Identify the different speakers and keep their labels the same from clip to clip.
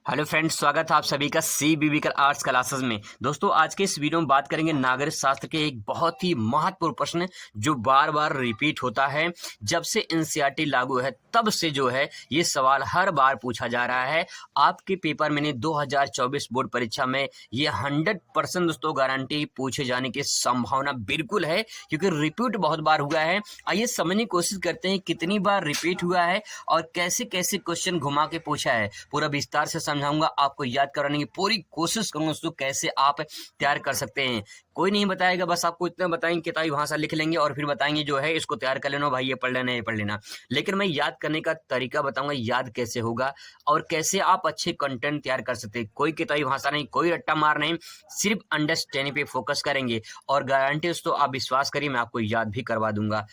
Speaker 1: Hello friends, स्वागत है आप सभी का सीबीबी कर आर्ट्स क्लासेस में। दोस्तों, आज के इस वीडियो में बात करेंगे नागरिक शास्त्र के एक बहुत ही महत्वपूर्ण प्रश्न जो बार बार रिपीट होता है। जब से एनसीईआरटी लागू है तब से जो है ये सवाल हर बार पूछा जा रहा है। आपके पेपर में 2024 बोर्ड परीक्षा में ये 100% दोस्तों गारंटी पूछे जाने की संभावना बिल्कुल है, क्योंकि रिपीट बहुत बार हुआ है। आइए समझने की कोशिश करते हैं कितनी बार रिपीट हुआ है और कैसे कैसे क्वेश्चन घुमा के पूछा है। पूरा विस्तार से समझाऊंगा, आपको याद कराने की पूरी कोशिश करूंगा दोस्तों कैसे आप तैयार कर सकते हैं। कोई नहीं बताएगा, बस आपको इतना बताएंगे किताबी भाषा लिख लेंगे और फिर बताएंगे जो है इसको तैयार कर लेना भाई, ये पढ़ लेना ये पढ़ लेना। लेकिन मैं याद करने का तरीका बताऊंगा, याद कैसे होगा और कैसे आप अच्छे कंटेंट तैयार कर सकते हैं। कोई किताबी भाषा नहीं, कोई रट्टा मार नहीं, सिर्फ अंडरस्टैंडिंग पे फोकस करेंगे और गारंटी दोस्तों आप विश्वास करिए मैं आपको याद भी करवा दूंगा।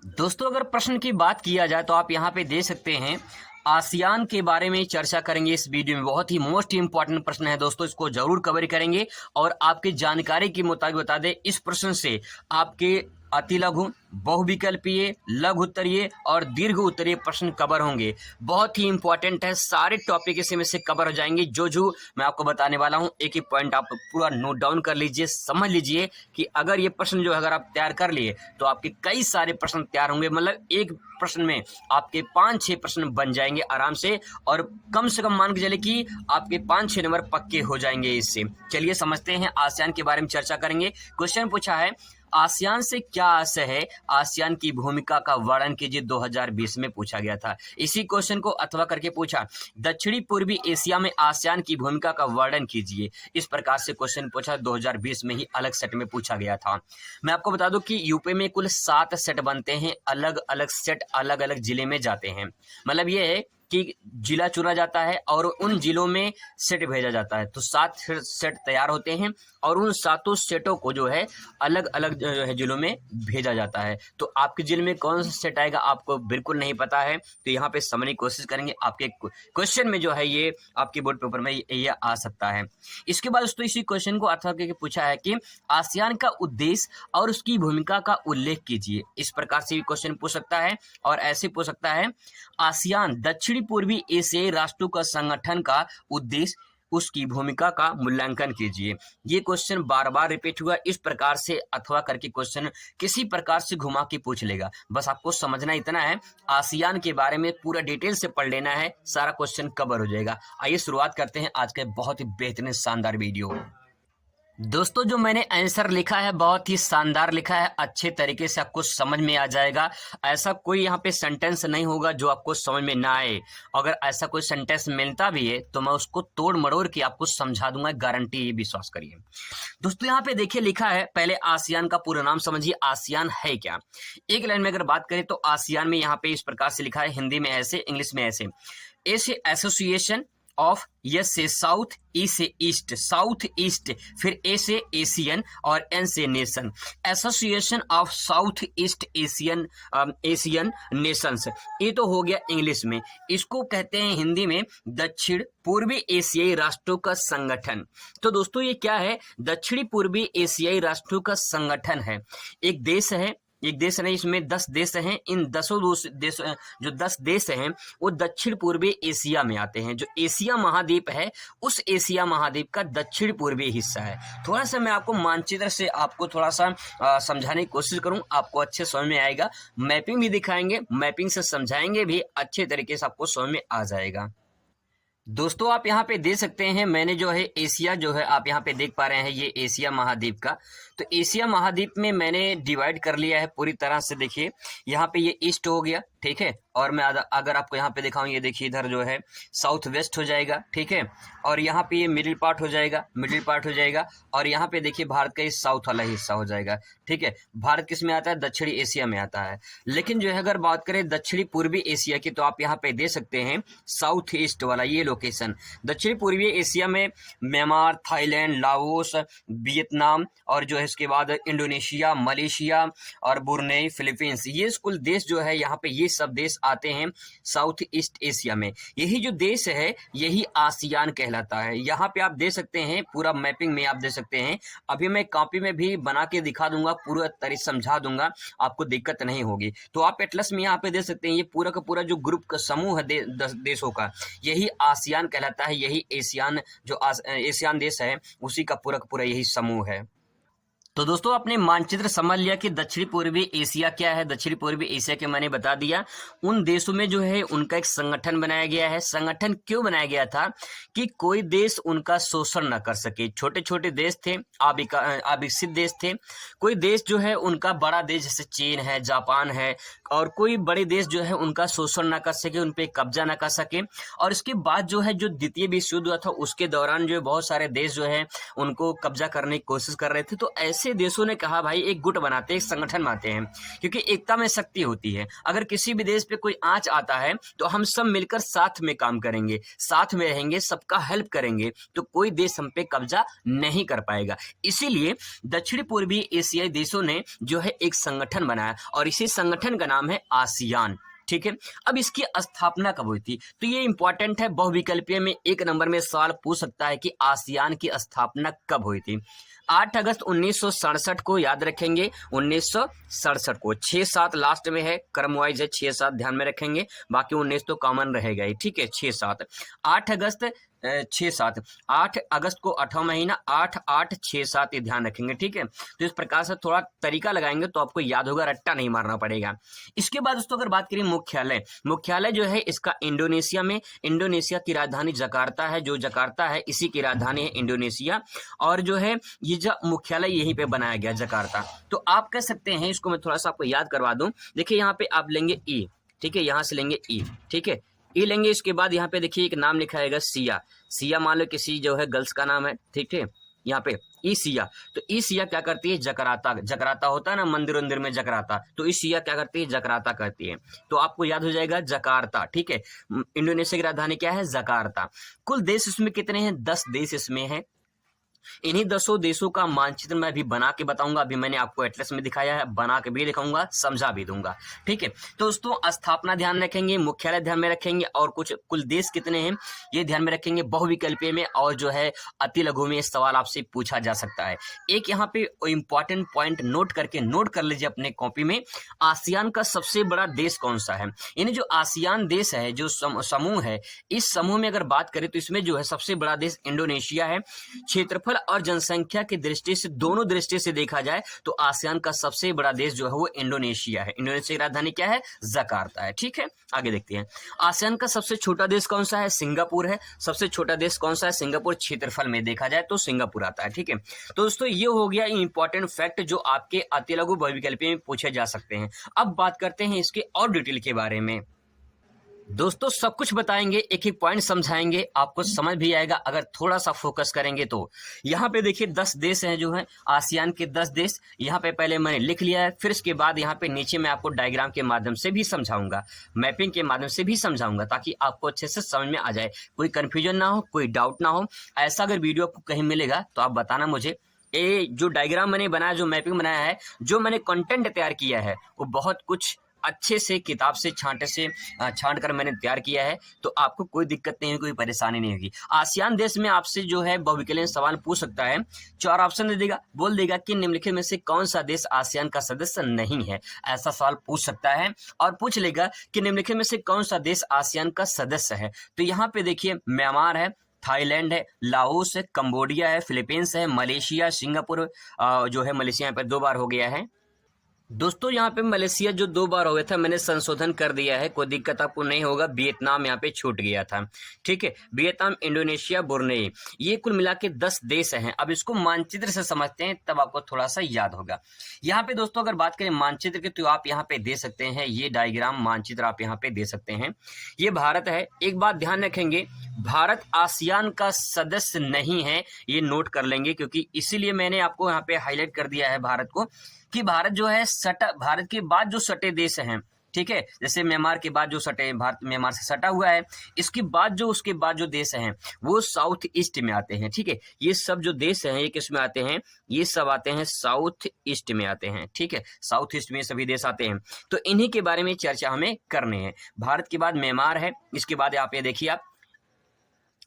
Speaker 1: दोस्तों, अगर प्रश्न की बात किया जाए तो आप यहाँ पे दे सकते हैं आसियान के बारे में चर्चा करेंगे इस वीडियो में। बहुत ही मोस्ट इंपॉर्टेंट प्रश्न है दोस्तों, इसको जरूर कवर करेंगे और आपकी जानकारी के मुताबिक बता दें इस प्रश्न से आपके अति लघु, बहुविकल्पीय, लघु उत्तरीय और दीर्घ उत्तरीय प्रश्न कवर होंगे। बहुत ही इंपॉर्टेंट है, सारे टॉपिक इसमें से कवर हो जाएंगे। जो मैं आपको बताने वाला हूं एक ही पॉइंट आप पूरा नोट डाउन कर लीजिए, समझ लीजिए कि अगर ये प्रश्न जो अगर आप तैयार कर लिए तो आपके कई सारे प्रश्न तैयार होंगे। मतलब एक प्रश्न में आपके 5-6 प्रश्न बन जाएंगे आराम से और कम से कम मान के चले कि आपके 5-6 नंबर पक्के हो जाएंगे इससे। चलिए समझते हैं, आसियान के बारे में चर्चा करेंगे। क्वेश्चन पूछा है आसियान से क्या आशय है, आसियान की भूमिका का वर्णन कीजिए। 2020 में पूछा गया था। इसी क्वेश्चन को अथवा करके पूछा दक्षिणी पूर्वी एशिया में आसियान की भूमिका का वर्णन कीजिए। इस प्रकार से क्वेश्चन पूछा 2020 में ही अलग सेट में पूछा गया था। मैं आपको बता दूं कि यूपी में कुल 7 सेट बनते हैं, अलग अलग सेट अलग अलग जिले में जाते हैं। मतलब ये है कि जिला चुना जाता है और उन जिलों में सेट भेजा जाता है। तो 7 सेट तैयार होते हैं और उन 7 सेटों को जो है अलग अलग जिलों में भेजा जाता है। तो आपके जिले में कौन सा सेट आएगा आपको बिल्कुल नहीं पता है, तो यहाँ पे समझने की कोशिश करेंगे। आपके क्वेश्चन में जो है ये आपके बोर्ड पेपर में ये आ सकता है। इसके बाद दोस्तों इसी क्वेश्चन को अथवा करके पूछा है कि आसियान का उद्देश्य और उसकी भूमिका का उल्लेख कीजिए। इस प्रकार से भी क्वेश्चन पूछ सकता है और ऐसे पूछ सकता है आसियान दक्षिणी पूर्वी एशियाई राष्ट्रों का संगठन का उद्देश्य, उसकी भूमिका का मूल्यांकन कीजिए। ये क्वेश्चन बार बार रिपीट हुआ। इस प्रकार से अथवा करके क्वेश्चन किसी प्रकार से घुमा के पूछ लेगा। बस आपको समझना इतना है, आसियान के बारे में पूरा डिटेल से पढ़ लेना है, सारा क्वेश्चन कवर हो जाएगा। आइए शुरुआत करते हैं आज के बहुत ही बेहतरीन शानदार वीडियो। दोस्तों, जो मैंने आंसर लिखा है बहुत ही शानदार लिखा है, अच्छे तरीके से आपको समझ में आ जाएगा। ऐसा कोई यहाँ पे सेंटेंस नहीं होगा जो आपको समझ में ना आए। अगर ऐसा कोई सेंटेंस मिलता भी है तो मैं उसको तोड़ मरोड़ के आपको समझा दूंगा, गारंटी, ये विश्वास करिए। दोस्तों यहाँ पे देखिए लिखा है, पहले आसियान का पूरा नाम समझिए, आसियान है क्या। एक लाइन में अगर बात करें तो आसियान में यहाँ पे इस प्रकार से लिखा है, हिंदी में ऐसे, इंग्लिश में ऐसे। ए से एसोसिएशन ऑफ, यस से साउथ, ई से ईस्ट, साउथ ईस्ट, फिर ए से एशियन और एन से nation. Association of south east Asian Asian Nations, ये तो हो गया इंग्लिश में। इसको कहते हैं हिंदी में दक्षिण पूर्वी एशियाई राष्ट्रों का संगठन। तो दोस्तों ये क्या है, दक्षिणी पूर्वी एशियाई राष्ट्रों का संगठन है। एक देश है, एक देश नहीं, इसमें 10 देश हैं। इन 10 देश, जो 10 देश हैं वो दक्षिण पूर्वी एशिया में आते हैं। जो एशिया महाद्वीप है उस एशिया महाद्वीप का दक्षिण पूर्वी हिस्सा है। थोड़ा सा मैं आपको मानचित्र से आपको थोड़ा सा समझाने की कोशिश करूं, आपको अच्छे समझ में आएगा। मैपिंग भी दिखाएंगे, मैपिंग से समझाएंगे भी, अच्छे तरीके से आपको समझ में आ जाएगा। दोस्तों आप यहाँ पे देख सकते हैं, मैंने जो है एशिया जो है आप यहाँ पे देख पा रहे हैं, ये एशिया महाद्वीप का। तो एशिया महाद्वीप में मैंने डिवाइड कर लिया है पूरी तरह से। देखिए यहाँ पे ये ईस्ट हो गया, ठीक है, और मैं अगर आपको यहाँ पे दिखाऊं, ये देखिए इधर जो है साउथ वेस्ट हो जाएगा, ठीक है, और यहाँ पे ये मिडिल पार्ट हो जाएगा, मिडिल पार्ट हो जाएगा, और यहाँ पे देखिए भारत का ये साउथ वाला हिस्सा हो जाएगा, ठीक है। भारत किस में आता है, दक्षिणी एशिया में आता है। लेकिन जो है अगर बात करें दक्षिणी पूर्वी एशिया की तो आप यहाँ पे दे सकते हैं साउथ ईस्ट वाला ये लोकेशन। दक्षिणी पूर्वी एशिया में म्यांमार, थाईलैंड, लाओस, वियतनाम और जो है इसके बाद इंडोनेशिया, मलेशिया और ब्रुनेई, फिलीपींस, ये कुल देश जो है यहाँ पे ये सब देश आते हैं साउथ ईस्ट एशिया में। यही जो देश है यही आसियान कहलाता है। यहाँ पे आप दे सकते हैं, पूरा मैपिंग में आप दे सकते हैं। अभी मैं कॉपी में भी बना के दिखा दूंगा, पूरा तरीके समझा दूंगा, आपको दिक्कत नहीं होगी। तो आप एटलस में यहाँ पे दे सकते हैं, ये पूरा का पूरा जो ग्रुप का समूह है 10 देशों का, यही आसियान कहलाता है। यही एशियान जो एशियान देश है उसी का पूरा यही समूह है। तो दोस्तों आपने मानचित्र समझ लिया कि दक्षिणी पूर्वी एशिया क्या है। दक्षिणी पूर्वी एशिया के मैंने बता दिया। उन देशों में जो है उनका एक संगठन बनाया गया है। संगठन क्यों बनाया गया था? कि कोई देश उनका शोषण न कर सके। छोटे छोटे देश थे, अविकसित देश थे। कोई देश जो है उनका बड़ा देश जैसे चीन है, जापान है, और कोई बड़े देश जो है उनका शोषण न कर सके, उन पे कब्जा न कर सके। और इसके बाद जो है जो द्वितीय विश्व युद्ध हुआ था उसके दौरान जो बहुत सारे देश जो है उनको कब्जा करने की कोशिश कर रहे थे। तो ऐसे देशों ने कहा भाई एक गुट बनाते हैं, एक संगठन बनाते हैं, क्योंकि एकता में शक्ति होती है। अगर किसी भी देश पे कोई आंच आता है तो हम सब मिलकर साथ में काम करेंगे, साथ में रहेंगे, सबका हेल्प करेंगे, तो कोई देश हम पे कब्जा नहीं कर पाएगा। इसीलिए दक्षिण पूर्वी एशियाई देशों ने जो है एक संगठन बनाया और इसी संगठन का नाम है आसियान। ठीक है। अब इसकी स्थापना कब हुई थी? तो ये इंपॉर्टेंट है, बहुविकल्पीय में 1 नंबर में सवाल पूछ सकता है कि आसियान की स्थापना कब हुई थी। 8 अगस्त 1967 को याद रखेंगे। 1967 को 6-7 लास्ट में है, क्रम वाइज है, 6-7 ध्यान में रखेंगे, बाकी 19 तो कॉमन रहेगा ही। ठीक है, 6-7 8 अगस्त 6-7 8 अगस्त को 8वां महीना 8-8-6-7 ये ध्यान रखेंगे। ठीक है, तो इस प्रकार से थोड़ा तरीका लगाएंगे तो आपको याद होगा, रट्टा नहीं मारना पड़ेगा। इसके बाद दोस्तों अगर बात करें मुख्यालय जो है इसका इंडोनेशिया में, इंडोनेशिया की राजधानी जकार्ता है। जो जकार्ता है इसी की राजधानी है इंडोनेशिया, और जो है ये जो मुख्यालय यहीं पे बनाया गया जकार्ता। तो आप कह सकते हैं, इसको मैं थोड़ा सा आपको याद करवा दूं। देखिए यहाँ पे आप लेंगे ई, ठीक है, यहाँ से लेंगे ई, ठीक है, ई लेंगे। इसके बाद यहाँ पे देखिए एक नाम लिखा है सिया मान लो किसी जो है गर्ल्स का नाम है, ठीक है, यहाँ पे ई सिया। तो ई सिया क्या करती है? जकराता होता है ना मंदिर वंदिर में जकराता, तो ई सिया क्या करती है? जकराता करती है। तो आपको याद हो जाएगा जकार्ता। ठीक है, इंडोनेशिया की राजधानी क्या है? जकार्ता। कुल देश इसमें कितने हैं? 10 देश इसमें हैं। इन्हीं 10 देशों का मानचित्र मैं अभी बना के बताऊंगा। अभी मैंने आपको एटलस में दिखाया है, बना के भी दिखाऊंगा, समझा भी दूंगा। ठीक है, तो दोस्तों स्थापना ध्यान रखेंगे, मुख्यालय ध्यान में रखेंगे, और कुछ कुल देश कितने हैं ये ध्यान में रखेंगे। बहुविकल्पीय में और जो है अति लघु में सवाल आपसे पूछा जा सकता है। एक यहाँ पे इंपॉर्टेंट पॉइंट नोट कर लीजिए अपने कॉपी में। आसियान का सबसे बड़ा देश कौन सा है? यानी जो आसियान देश है, जो समूह है, इस समूह में अगर बात करें तो इसमें जो है सबसे बड़ा देश इंडोनेशिया है। क्षेत्रफल और जनसंख्या की दृष्टि से, दोनों दृष्टि से देखा जाए तो आसियान का सबसे बड़ा देश जो है वो इंडोनेशिया है। इंडोनेशिया की राजधानी क्या है? जकार्ता है। ठीक है, आगे देखते हैं। आसियान का सबसे छोटा देश कौन सा है? सिंगापुर है। सबसे छोटा देश कौन सा है? सिंगापुर। क्षेत्रफल में देखा जाए तो सिंगापुर आता है। ठीक है, तो दोस्तों ये हो गया इंपॉर्टेंट फैक्ट जो आपके अति लघु बहुविकल्पीय में पूछे जा सकते हैं। अब बात करते हैं इसके और डिटेल के बारे में। दोस्तों सब कुछ बताएंगे, एक एक पॉइंट समझाएंगे, आपको समझ भी आएगा अगर थोड़ा सा फोकस करेंगे तो। यहाँ पे देखिए 10 देश हैं जो हैं आसियान के 10 देश। यहाँ पे पहले मैंने लिख लिया है, फिर इसके बाद यहाँ पे नीचे मैं आपको डायग्राम के माध्यम से भी समझाऊंगा, मैपिंग के माध्यम से भी समझाऊंगा, ताकि आपको अच्छे से समझ में आ जाए, कोई कंफ्यूजन ना हो, कोई डाउट ना हो। ऐसा अगर वीडियो आपको कहीं मिलेगा तो आप बताना मुझे। ये जो डायग्राम मैंने बनाया, जो मैपिंग बनाया है, जो मैंने कंटेंट तैयार किया है, वो बहुत कुछ अच्छे से किताब से छांट कर मैंने तैयार किया है, तो आपको कोई दिक्कत नहीं होगी, कोई परेशानी नहीं होगी। आसियान देश में आपसे जो है बहुविकल्पीय सवाल पूछ सकता है। 4 ऑप्शन दे देगा, बोल देगा कि निम्नलिखित में से कौन सा देश आसियान का सदस्य नहीं है, ऐसा सवाल पूछ सकता है। और पूछ लेगा कि निम्नलिखित में से कौन सा देश आसियान का सदस्य है। तो यहाँ पे देखिए म्यांमार है, थाईलैंड है, लाओस है, कंबोडिया है, फिलीपींस है, मलेशिया, सिंगापुर जो है मलेशिया पर 2 बार हो गया है। दोस्तों यहाँ पे मलेशिया जो 2 बार हो गया था, मैंने संशोधन कर दिया है, कोई दिक्कत आपको नहीं होगा। वियतनाम यहाँ पे छूट गया था। ठीक है, वियतनाम, इंडोनेशिया, ब्रुनेई, ये कुल मिला के 10 देश हैं। अब इसको मानचित्र से समझते हैं, तब आपको थोड़ा सा याद होगा। यहाँ पे दोस्तों अगर बात करें मानचित्र की, तो आप यहाँ पे दे सकते हैं, ये डायग्राम मानचित्र आप यहाँ पे दे सकते हैं। ये भारत है। एक बात ध्यान रखेंगे, भारत आसियान का सदस्य नहीं है, ये नोट कर लेंगे, क्योंकि इसीलिए मैंने आपको यहाँ पे हाईलाइट कर दिया है भारत को, कि भारत जो है भारत के बाद जो सटे देश हैं, ठीक है। जैसे म्यांमार के बाद जो सटे, भारत म्यांमार से सटा हुआ है, इसके बाद जो उसके बाद जो देश हैं वो साउथ ईस्ट में आते हैं, ठीक है। ये सब जो देश हैं ये किस में आते हैं, ये सब आते हैं साउथ ईस्ट में आते हैं, ठीक है। साउथ ईस्ट में सभी देश आते हैं, तो इन्हीं के बारे में चर्चा हमें करनी है। भारत के बाद म्यांमार है, इसके बाद आप ये देखिए आप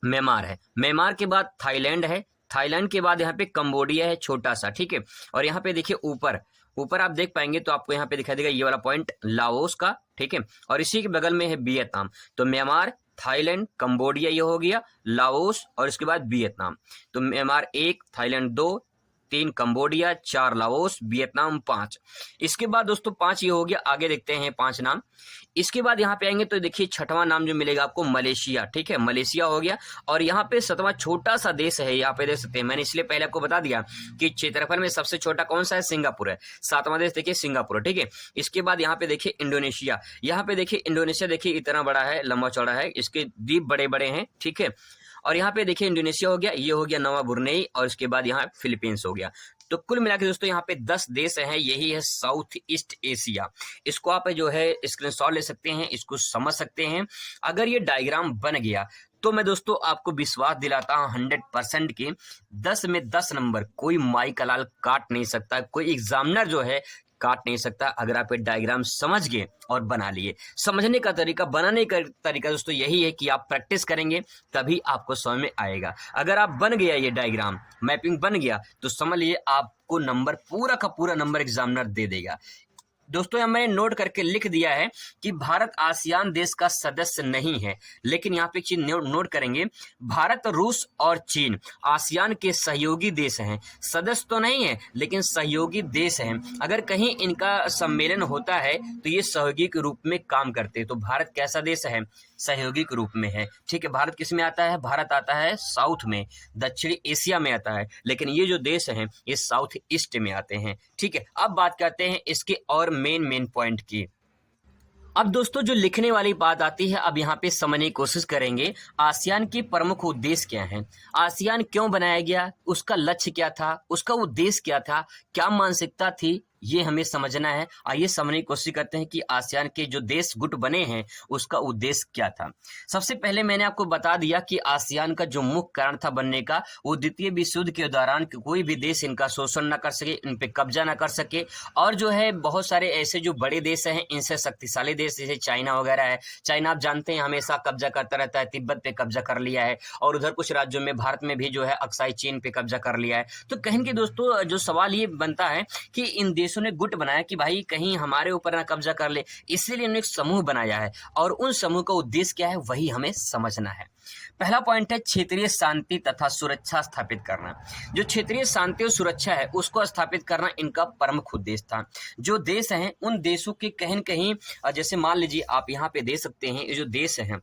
Speaker 1: म्यांमार है, म्यांमार के बाद थाईलैंड है, थाईलैंड के बाद यहाँ पे कंबोडिया है छोटा सा, ठीक है। और यहाँ पे देखिए ऊपर ऊपर आप देख पाएंगे तो आपको यहाँ पे दिखाई देगा ये वाला पॉइंट लाओस का, ठीक है। और इसी के बगल में है वियतनाम। तो म्यांमार, थाईलैंड, कंबोडिया ये हो गया, लाओस और इसके बाद वियतनाम। तो Myanmar 1, Thailand 2, 3 Cambodia, 4 Laos, Vietnam 5। इसके बाद दोस्तों 5 ये हो गया, आगे देखते हैं 5 नाम। इसके बाद यहाँ पे आएंगे तो देखिए छठवां नाम जो मिलेगा आपको मलेशिया, ठीक है, मलेशिया हो गया। और यहाँ पे 7वां छोटा सा देश है, यहाँ पे देख सकते हैं, मैंने इसलिए पहले आपको बता दिया कि क्षेत्रफल में सबसे छोटा कौन सा है, सिंगापुर है। 7वां देश देखिए सिंगापुर, ठीक है। इसके बाद यहाँ पे देखिए इंडोनेशिया, यहाँ पे देखिए इंडोनेशिया देखिए इतना बड़ा है, लंबा चौड़ा है, इसके द्वीप बड़े बड़े हैं, ठीक है। और यहाँ पे देखिए इंडोनेशिया हो गया, ये हो गया नवा ब्रुनेई, और इसके बाद यहाँ फिलीपींस हो गया। तो कुल मिलाकर दोस्तों यहाँ पे 10 देश हैं, यही है साउथ ईस्ट एशिया। इसको आप जो है स्क्रीनशॉट ले सकते हैं, इसको समझ सकते हैं। अगर ये डायग्राम बन गया तो मैं दोस्तों आपको विश्वास दिलाता हूँ 100% की 10 में 10 नंबर कोई माई का लाल काट नहीं सकता, कोई एग्जामिनर जो है काट नहीं सकता, अगर आप ये डायग्राम समझ गए और बना लिए। समझने का तरीका, बनाने का तरीका दोस्तों यही है कि आप प्रैक्टिस करेंगे तभी आपको समझ में आएगा। अगर आप बन गया, ये डायग्राम मैपिंग बन गया, तो समझ लिए आपको नंबर पूरा का पूरा नंबर एग्जामिनर दे देगा। दोस्तों यहाँ मैंने नोट करके लिख दिया है कि भारत आसियान देश का सदस्य नहीं है, लेकिन यहाँ पे एक चीज नोट करेंगे, भारत, रूस और चीन आसियान के सहयोगी देश हैं, सदस्य तो नहीं है लेकिन सहयोगी देश हैं। अगर कहीं इनका सम्मेलन होता है तो ये सहयोगी के रूप में काम करते हैं। तो भारत कैसा देश है, सहयोगी के रूप में है, ठीक है। भारत किस में आता है, भारत आता है साउथ में, दक्षिणी एशिया में आता है, लेकिन ये जो देश हैं ये साउथ ईस्ट में आते हैं, ठीक है। अब बात करते हैं इसके और मेन पॉइंट की। अब दोस्तों जो लिखने वाली बात आती है, अब यहाँ पे समझने की कोशिश करेंगे आसियान के प्रमुख उद्देश्य क्या हैं, आसियान क्यों बनाया गया, उसका लक्ष्य क्या था, उसका उद्देश्य क्या था, क्या मानसिकता थी, ये हमें समझना है। आइए समझने की कोशिश करते हैं कि आसियान के जो देश गुट बने हैं उसका उद्देश्य क्या था। सबसे पहले मैंने आपको बता दिया कि आसियान का जो मुख्य कारण था बनने का, वो द्वितीय विश्व युद्ध के दौरान कोई भी देश इनका शोषण न कर सके, इन पे कब्जा न कर सके। और जो है बहुत सारे ऐसे जो बड़े देश हैं, इनसे शक्तिशाली देश जैसे चाइना वगैरह है, चाइना आप जानते हैं हमेशा कब्जा करता रहता है, तिब्बत पे कब्जा कर लिया है, और उधर कुछ राज्यों में भारत में भी जो है अक्साई चीन पे कब्जा कर लिया है। तो कहीं के दोस्तों जो सवाल ये बनता है कि इन देशों ने गुट बनाया कि भाई कहीं हमारे ऊपर ना कब्जा कर ले, इसलिए उन्होंने एक समूह बनाया है, और उन समूह का उद्देश्य क्या है वही हमें समझना है। पहला पॉइंट है क्षेत्रीय शांति तथा सुरक्षा स्थापित करना। जो क्षेत्रीय शांति और सुरक्षा है उसको स्थापित करना इनका प्रमुख उद्देश्य था। जो देश हैं उन देशों के कहीं न कहीं, जैसे मान लीजिए आप यहाँ पे दे सकते हैं, ये जो देश हैं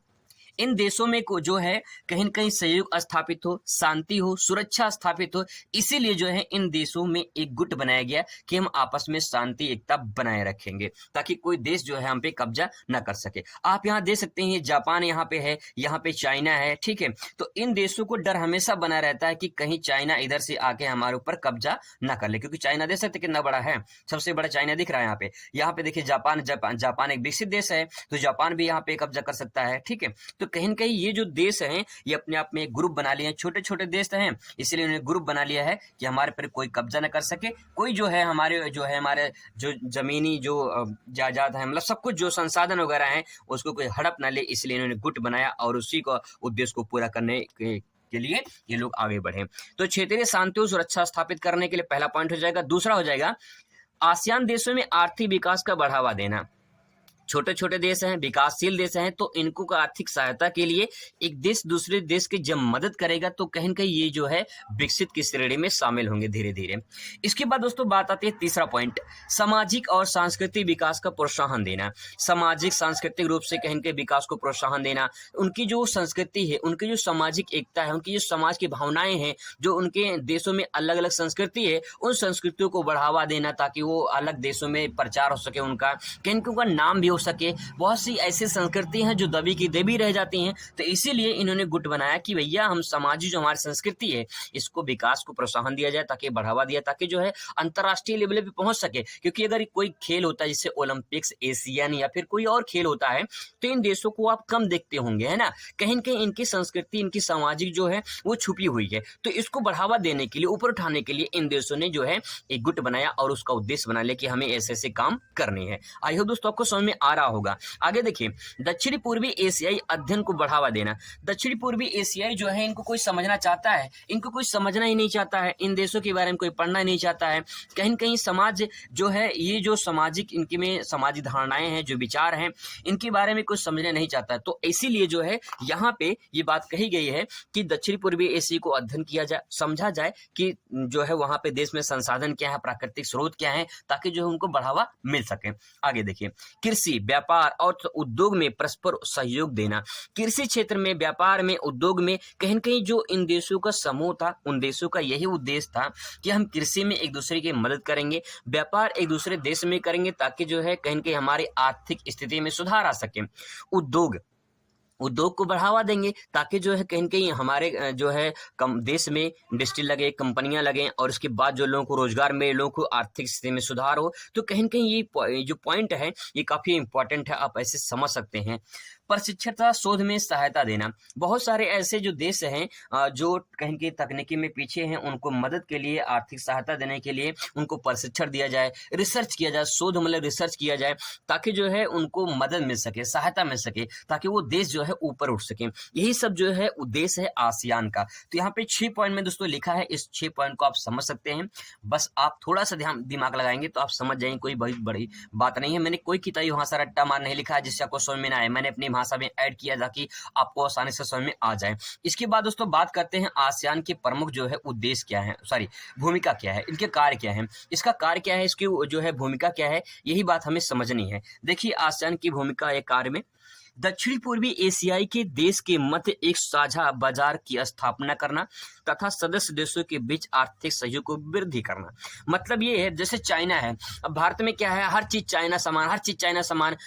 Speaker 1: इन देशों में को जो है कहीं न कहीं सहयोग स्थापित हो, शांति हो, सुरक्षा स्थापित हो, इसीलिए जो है इन देशों में एक गुट बनाया गया कि हम आपस में शांति एकता बनाए रखेंगे, ताकि कोई देश जो है हम पे कब्जा न कर सके। आप यहाँ दे सकते हैं जापान यहाँ पे है, यहाँ पे चाइना है, ठीक है। तो इन देशों को डर हमेशा बना रहता है कि कहीं चाइना इधर से आके हमारे ऊपर कब्जा न कर ले, क्योंकि चाइना देख सकते कितना बड़ा है, सबसे बड़ा चाइना दिख रहा है यहाँ पे। यहाँ पे देखिए जापान एक विकसित देश है, तो जापान भी यहाँ पे कब्जा कर सकता है, ठीक है। तो कहीं न कहीं ये जो देश हैं ये अपने आप में एक ग्रुप बना लिए हैं, छोटे छोटे देश हैं, इसलिए उन्होंने ग्रुप बना लिया है कि हमारे पर कोई कब्जा न कर सके, कोई जो है हमारे जो जमीनी जो जायदाद है, मतलब सब कुछ जो संसाधन वगैरह हैं उसको कोई हड़प ना ले, इसलिए इन्होंने गुट बनाया और उसी को उद्देश्य को पूरा करने के लिए ये लोग आगे बढ़े। तो क्षेत्रीय शांति और सुरक्षा स्थापित करने के लिए पहला पॉइंट हो जाएगा। दूसरा हो जाएगा आसियान देशों में आर्थिक विकास का बढ़ावा देना। छोटे छोटे देश हैं, विकासशील देश हैं, तो इनको का आर्थिक सहायता के लिए एक देश दूसरे देश की जब मदद करेगा तो कहीं न कहीं ये जो है विकसित की श्रेणी में शामिल होंगे धीरे धीरे। इसके बाद दोस्तों बात आती है तीसरा पॉइंट, सामाजिक और सांस्कृतिक विकास का प्रोत्साहन देना। सामाजिक सांस्कृतिक रूप से कहीं न कहीं विकास को प्रोत्साहन देना, उनकी जो संस्कृति है, उनकी जो सामाजिक एकता है, उनकी जो समाज की भावनाएं हैं, जो उनके देशों में अलग अलग संस्कृति है, उन संस्कृतियों को बढ़ावा देना ताकि वो अलग देशों में प्रचार हो सके, उनका कहीं उनका नाम भी हो सके, बहुत सी ऐसी संस्कृति हैं जो दबी की दबी रह जाती हैं। तो इसीलिए इन्होंने गुट बनाया कि भैया हम सामाजिक जो हमारी संस्कृति है इसको विकास को प्रोत्साहन दिया जाए, ताकि बढ़ावा दिया, ताकि जो है अंतर्राष्ट्रीय लेवल पे पहुंच सके। क्योंकि अगर कोई खेल होता है जैसे ओलंपिक्स, एशियन या फिर कोई और खेल होता है तो इन देशों को आप कम देखते होंगे, है ना। कहीं न कहीं इनकी संस्कृति, इनकी सामाजिक जो है वो छुपी हुई है। तो इसको बढ़ावा देने के लिए, ऊपर उठाने के लिए इन देशों ने जो है एक गुट बनाया और उसका उद्देश्य बना लिया कि हमें ऐसे-ऐसे काम करने हैं। आई होप दोस्तों आपको समझ में आ रहा होगा। आगे देखिए, दक्षिणी पूर्वी एशियाई अध्ययन को बढ़ावा देना। दक्षिणी पूर्वी एशियाई जो है इनको कोई समझना चाहता है? इनको कोई समझना ही नहीं चाहता है। इन देशों के बारे में कोई पढ़ना ही नहीं चाहता है। कहीं न कहीं समाज जो है, ये जो सामाजिक इनके में सामाजिक धारणाएँ हैं, जो विचार हैं, इनके बारे में कुछ समझना नहीं चाहता है। तो इसीलिए जो है यहाँ पे ये बात कही गई है कि दक्षिणी पूर्वी एशिया को अध्ययन किया जाए, समझा जाए कि जो है वहाँ पे देश में संसाधन क्या है, प्राकृतिक स्रोत क्या है, ताकि जो है उनको बढ़ावा मिल सके। आगे देखिए, कृषि, व्यापार और उद्योग में परस्पर सहयोग देना। कृषि क्षेत्र में, व्यापार में, उद्योग में कहीं न कहीं जो इन देशों का समूह था, उन देशों का यही उद्देश्य था कि हम कृषि में एक दूसरे की मदद करेंगे, व्यापार एक दूसरे देश में करेंगे, ताकि जो है कहीं न कहीं हमारी आर्थिक स्थिति में सुधार आ सके। उद्योग को बढ़ावा देंगे, ताकि जो है कहीं न कहीं हमारे जो है कम देश में इंडस्ट्री लगे, कंपनियां लगें और उसके बाद जो लोगों को रोजगार मिले, लोगों को आर्थिक स्थिति में सुधार हो। तो कहीं न कहीं ये जो पॉइंट है ये काफ़ी इंपॉर्टेंट है, आप ऐसे समझ सकते हैं। प्रशिक्षण तथा शोध में सहायता देना। बहुत सारे ऐसे जो देश हैं जो कहीं की तकनीकी में पीछे हैं, उनको मदद के लिए, आर्थिक सहायता देने के लिए उनको प्रशिक्षण दिया जाए, रिसर्च किया जाए, शोध मतलब रिसर्च किया जाए, ताकि जो है उनको मदद मिल सके, सहायता मिल सके, ताकि वो देश जो है ऊपर उठ सके। यही सब जो है उद्देश्य है आसियान का। तो यहाँ पे 6 पॉइंट में दोस्तों लिखा है, इस 6 पॉइंट को आप समझ सकते हैं। बस आप थोड़ा सा दिमाग लगाएंगे तो आप समझ जाएंगे, कोई बहुत बड़ी बात नहीं है। मैंने कोई किताबी वहां से रट्टा मार नहीं लिखा है जिससे आपको समझ में ना आए। मैंने अपनी भाषा में ऐड किया ताकि आपको आसानी से समझ में आ जाए। इसके बाद दोस्तों बात करते हैं आसियान के प्रमुख जो है उद्देश्य क्या है, सॉरी भूमिका क्या है, इनके कार्य क्या है, इसका कार्य क्या है, इसकी जो है भूमिका क्या है, यही बात हमें समझनी है। देखिए आसियान की भूमिका एक कार्य में दक्षिण पूर्वी एशियाई के देश के मध्य एक साझा बाजार की स्थापना करना तथा सदस्य देशों के बीच आर्थिक सहयोग को वृद्धि करना। मतलब ये है, जैसे चाइना है, अब भारत में क्या है, हर चीज चाइना सामान, हर चीज चाइना सामान,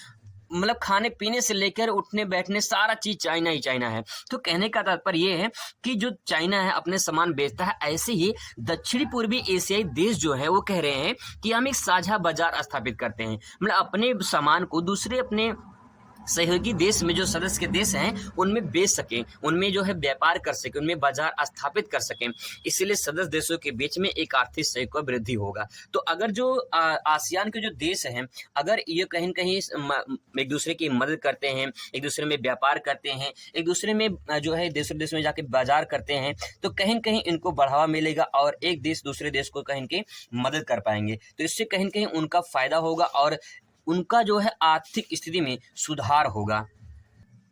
Speaker 1: मतलब खाने पीने से लेकर उठने बैठने सारा चीज चाइना ही चाइना है। तो कहने का तात्पर्य ये है कि जो चाइना है अपने सामान बेचता है, ऐसे ही दक्षिणी पूर्वी एशियाई देश जो है वो कह रहे हैं कि हम एक साझा बाजार स्थापित करते हैं, मतलब अपने सामान को दूसरे अपने सहयोगी देश में जो सदस्य के देश हैं उनमें बेच सकें, उनमें जो है व्यापार कर सकें, उनमें बाजार स्थापित कर सकें। इसीलिए सदस्य देशों के बीच में एक आर्थिक सहयोग का वृद्धि होगा। तो अगर जो आसियान के जो देश हैं, अगर ये कहीं न कहीं एक दूसरे की मदद करते हैं, एक दूसरे में व्यापार करते हैं, एक दूसरे में जो है दूसरे देश में जाके बाजार करते हैं, तो कहीं न कहीं इनको बढ़ावा मिलेगा और एक देश दूसरे देश को कहीं न कहीं मदद कर पाएंगे। तो इससे कहीं न कहीं उनका फायदा होगा और उनका जो है आर्थिक स्थिति में सुधार होगा।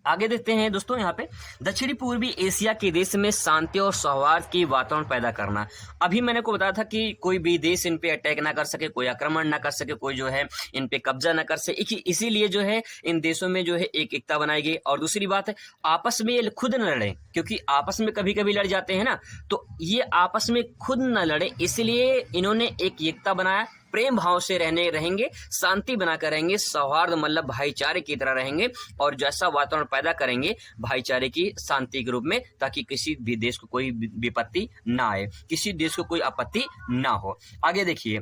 Speaker 1: आगे देखते हैं दोस्तों, यहाँ पे दक्षिणी पूर्वी एशिया के देश में शांति और सौहार्द की वातावरण पैदा करना। अभी मैंने को बताया था कि कोई भी देश इन पे अटैक ना कर सके, कोई आक्रमण ना कर सके, कोई जो है इन पे कब्जा ना कर सके, इसीलिए जो है इन देशों में जो है एक एकता बनाई गई। और दूसरी बात है, आपस में ये खुद न लड़े, क्योंकि आपस में कभी कभी लड़ जाते हैं ना, तो ये आपस में खुद न लड़े, इसलिए इन्होंने एक एकता बनाया, प्रेम भाव से रहेंगे, शांति बनाकर रहेंगे, सौहार्द मतलब भाईचारे की तरह रहेंगे और जैसा वातावरण पैदा करेंगे भाईचारे की, शांति के रूप में, ताकि किसी भी देश को कोई विपत्ति ना आए, किसी देश को कोई आपत्ति ना हो। आगे देखिए,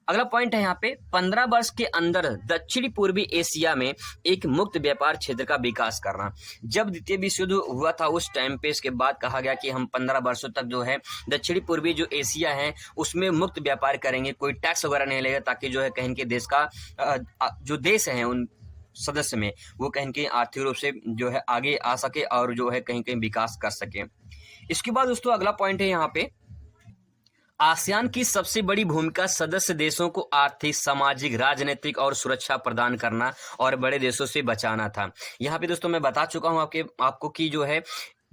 Speaker 1: अगला पॉइंट है यहाँ पे 15 वर्ष के अंदर दक्षिणी पूर्वी एशिया में एक मुक्त व्यापार क्षेत्र का विकास करना। जब द्वितीय विश्व युद्ध हुआ था उस टाइम पे इसके बाद कहा गया कि हम 15 वर्षों तक जो है दक्षिणी पूर्वी जो एशिया है उसमें मुक्त व्यापार करेंगे, कोई टैक्स वगैरह नहीं लगेगा, ताकि जो है कहीं के देश का जो देश है उन सदस्य में वो कहीं के आर्थिक रूप से जो है आगे आ सके और जो है कहीं विकास कर सके। इसके बाद दोस्तों अगला पॉइंट है यहाँ पे, आसियान की सबसे बड़ी भूमिका सदस्य देशों को आर्थिक, सामाजिक, राजनीतिक और सुरक्षा प्रदान करना और बड़े देशों से बचाना था। यहाँ पे दोस्तों मैं बता चुका हूँ आपको कि जो है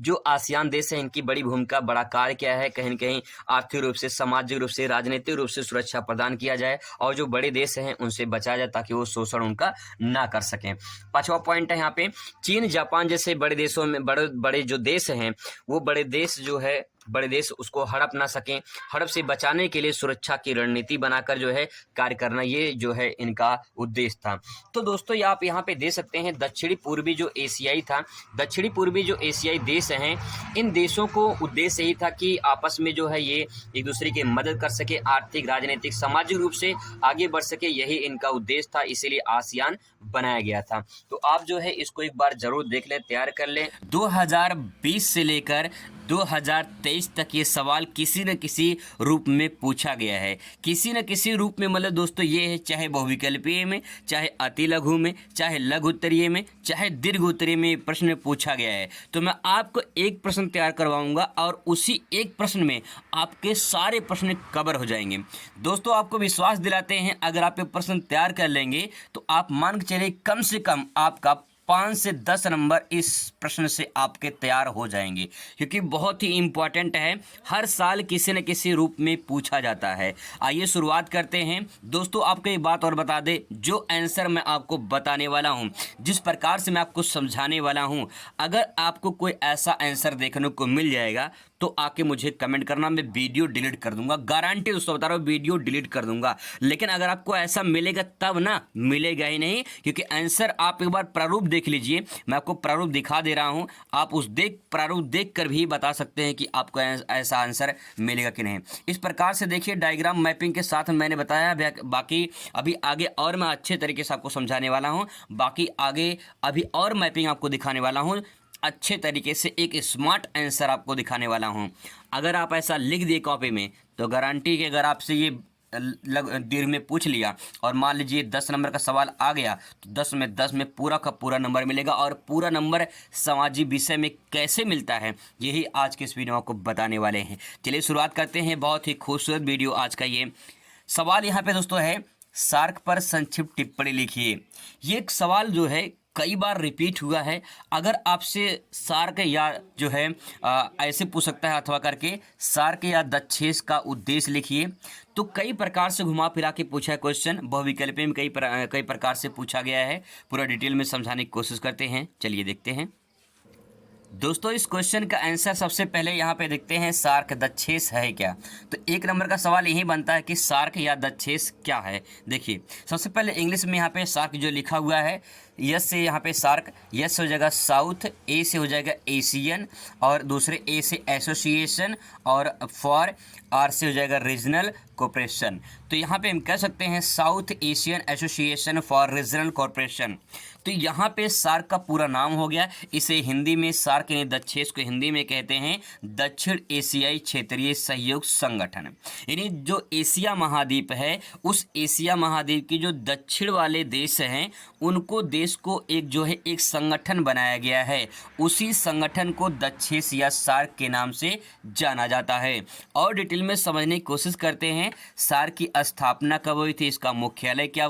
Speaker 1: जो आसियान देश है इनकी बड़ी भूमिका, बड़ा कार्य क्या है, कहीं न कहीं आर्थिक रूप से, सामाजिक रूप से, राजनीतिक रूप से सुरक्षा प्रदान किया जाए और जो बड़े देश हैं उनसे बचाया जाए ताकि वो शोषण उनका ना कर सकें। 5वां पॉइंट है यहाँ पे, चीन, जापान जैसे बड़े देशों में बड़े जो देश हैं वो बड़े देश जो है बड़े देश उसको हड़प ना सकें, हड़प से बचाने के लिए सुरक्षा की रणनीति बनाकर जो है कार्य करना, ये जो है इनका उद्देश्य था। तो दोस्तों आप यहाँ पे दे सकते हैं दक्षिणी पूर्वी जो एशियाई था, दक्षिणी पूर्वी जो एशियाई देश हैं, इन देशों को उद्देश्य यही था कि आपस में जो है ये एक दूसरे की मदद कर सके, आर्थिक, राजनीतिक, सामाजिक रूप से आगे बढ़ सके, यही इनका उद्देश्य था, इसीलिए आसियान बनाया गया था। तो आप जो है इसको एक बार जरूर देख लें, तैयार कर लें। 2020 से लेकर 2023 तक ये सवाल किसी न किसी रूप में पूछा गया है, किसी न किसी रूप में, मतलब दोस्तों ये है, चाहे बहुविकल्पीय में, चाहे अति लघु में, चाहे लघु उत्तरीय में, चाहे दीर्घ उत्तरीय में प्रश्न पूछा गया है। तो मैं आपको एक प्रश्न तैयार करवाऊंगा और उसी एक प्रश्न में आपके सारे प्रश्न कवर हो जाएंगे। दोस्तों आपको विश्वास दिलाते हैं, अगर आप ये प्रश्न तैयार कर लेंगे तो आप मान के चलिए कम से कम आपका 5 से 10 नंबर इस प्रश्न से आपके तैयार हो जाएंगे, क्योंकि बहुत ही इंपॉर्टेंट है, हर साल किसी न किसी रूप में पूछा जाता है। आइए शुरुआत करते हैं। दोस्तों आपको एक बात और बता दें, जो आंसर मैं आपको बताने वाला हूं, जिस प्रकार से मैं आपको समझाने वाला हूं, अगर आपको कोई ऐसा आंसर देखने को मिल जाएगा तो आके मुझे कमेंट करना, मैं वीडियो डिलीट कर दूंगा, गारंटी दोस्तों बता रहा हूँ, वीडियो डिलीट कर दूंगा। लेकिन अगर आपको ऐसा मिलेगा तब ना, मिलेगा ही नहीं, क्योंकि आंसर आप एक बार प्रारूप देख लीजिए, मैं आपको प्रारूप दिखा दे रहा हूं, आप उस प्रारूप देख कर भी बता सकते हैं कि आपको ऐसा आंसर मिलेगा कि नहीं। इस प्रकार से देखिए, डायग्राम मैपिंग के साथ मैंने बताया, बाकी अभी आगे और मैं अच्छे तरीके से आपको समझाने वाला हूँ, बाकी आगे अभी और मैपिंग आपको दिखाने वाला हूँ, अच्छे तरीके से एक स्मार्ट आंसर आपको दिखाने वाला हूं। अगर आप ऐसा लिख दिए कॉपी में तो गारंटी कि अगर आपसे ये दीर्घ में पूछ लिया और मान लीजिए 10 नंबर का सवाल आ गया तो 10 में 10 में पूरा का पूरा नंबर मिलेगा। और पूरा नंबर सामाजिक विषय में कैसे मिलता है, यही आज के इस वीडियो में आपको बताने वाले हैं। चलिए शुरुआत करते हैं। बहुत ही खूबसूरत वीडियो आज का। ये सवाल यहाँ पे दोस्तों है, सार्क पर संक्षिप्त टिप्पणी लिखिए। ये एक सवाल जो है कई बार रिपीट हुआ है। अगर आपसे सार्क या जो है ऐसे पूछ सकता है अथवा करके, सार्क या दक्षेस का उद्देश्य लिखिए, तो कई प्रकार से घुमा फिरा के पूछा है क्वेश्चन। बहुविकल्पीय में कई प्रकार से पूछा गया है। पूरा डिटेल में समझाने की कोशिश करते हैं, चलिए देखते हैं। दोस्तों इस क्वेश्चन का आंसर सबसे पहले यहाँ पे देखते हैं, सार्क दक्षेस है क्या। तो एक नंबर का सवाल यही बनता है कि सार्क या दक्षेस क्या है। देखिए सबसे पहले इंग्लिश में यहाँ पे सार्क जो लिखा हुआ है, यस से यहाँ पे सार्क, यस से हो जाएगा साउथ, ए से हो जाएगा एशियन, और दूसरे ए से एसोसिएशन, और फॉर आर से हो जाएगा रीजनल कोऑपरेशन। तो यहाँ पे हम कह सकते हैं south Asian association for regional cooperation. तो यहाँ पे सार्क का पूरा नाम हो गया। इसे हिंदी में सार्क यानी दक्षेस को हिंदी में कहते हैं दक्षिण एशियाई क्षेत्रीय सहयोग संगठन। यानी जो एशिया महाद्वीप है, उस एशिया महाद्वीप के जो दक्षिण वाले देश हैं, उनको देश को एक जो है एक संगठन बनाया गया है। उसी संगठन को दक्षेस या सार्क के नाम से जाना जाता है। और डिटेल में समझने की कोशिश करते हैं, सार्क की स्थापना कब हुई थी, इसका मुख्यालय क्या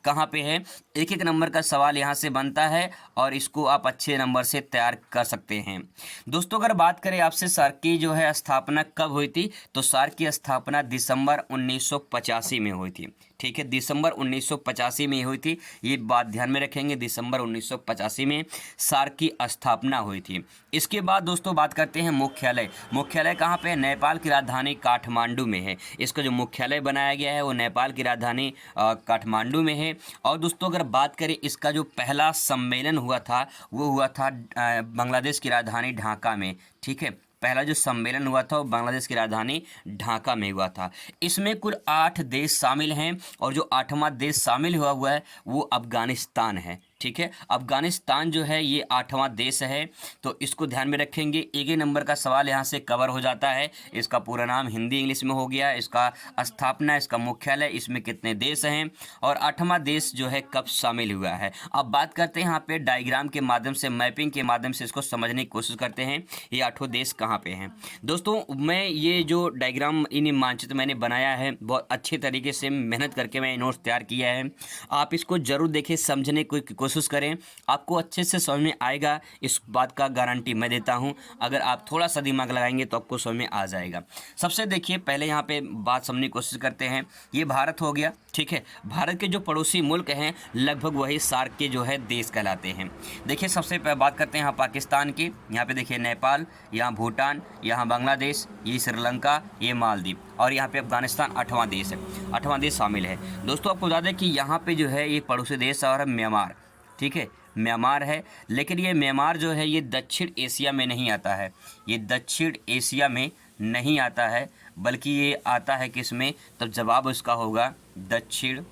Speaker 1: कहाँ पे है। एक एक नंबर का सवाल यहाँ से बनता है और इसको आप अच्छे नंबर से तैयार कर सकते हैं। दोस्तों अगर बात करें आपसे सार्क की जो है स्थापना कब हुई थी, तो सार्क की स्थापना दिसंबर 1985 में हुई थी। ठीक है, दिसंबर 1985 में हुई थी, ये बात ध्यान में रखेंगे। दिसंबर 1985 में सार्क की स्थापना हुई थी। इसके बाद दोस्तों बात करते हैं मुख्यालय। मुख्यालय कहाँ पे है? नेपाल की राजधानी काठमांडू में है। इसका जो मुख्यालय बनाया गया है वो नेपाल की राजधानी काठमांडू में है। और दोस्तों अगर बात करें, इसका जो पहला सम्मेलन हुआ था वो हुआ था बांग्लादेश की राजधानी ढाका में। ठीक है, पहला जो सम्मेलन हुआ था वो बांग्लादेश की राजधानी ढाका में हुआ था। इसमें कुल 8 देश शामिल हैं और जो 8वां देश शामिल हुआ है वो अफगानिस्तान है। ठीक है, अफगानिस्तान जो है ये 8वां देश है। तो इसको ध्यान में रखेंगे। एक ही नंबर का सवाल यहाँ से कवर हो जाता है। इसका पूरा नाम हिंदी इंग्लिश में हो गया, इसका स्थापना, इसका मुख्यालय, इसमें कितने देश हैं और 8वां देश जो है कब शामिल हुआ है। अब बात करते हैं यहाँ पे डायग्राम के माध्यम से, मैपिंग के माध्यम से इसको समझने की कोशिश करते हैं, ये 8 देश कहाँ पे हैं। दोस्तों मैं ये जो डायग्राम इन मानचित्र मैंने बनाया है, बहुत अच्छे तरीके से मेहनत करके मैं नोट्स तैयार किया है। आप इसको जरूर देखें, समझने की कोशिश कोशिश करें, आपको अच्छे से समझ में आएगा, इस बात का गारंटी मैं देता हूं। अगर आप थोड़ा सा दिमाग लगाएंगे तो आपको समझ में आ जाएगा। सबसे देखिए पहले यहाँ पे बात समझने की कोशिश करते हैं। ये भारत हो गया, ठीक है। भारत के जो पड़ोसी मुल्क हैं लगभग वही सार्क के जो है देश कहलाते हैं। देखिए सबसे पहले बात करते हैं यहाँ पाकिस्तान की। यहाँ पे देखिए नेपाल, यहाँ भूटान, यहाँ बांग्लादेश, ये श्रीलंका, ये मालदीव और यहाँ पे अफगानिस्तान 8वां देश है, 8वां देश शामिल है। दोस्तों आपको बता दें कि यहाँ पे जो है ये पड़ोसी देश और म्यांमार, ठीक है, म्यांमार है। लेकिन ये म्यांमार जो है ये दक्षिण एशिया में नहीं आता है, ये दक्षिण एशिया में नहीं आता है, बल्कि ये आता है किस में, तब जवाब उसका होगा दक्षिण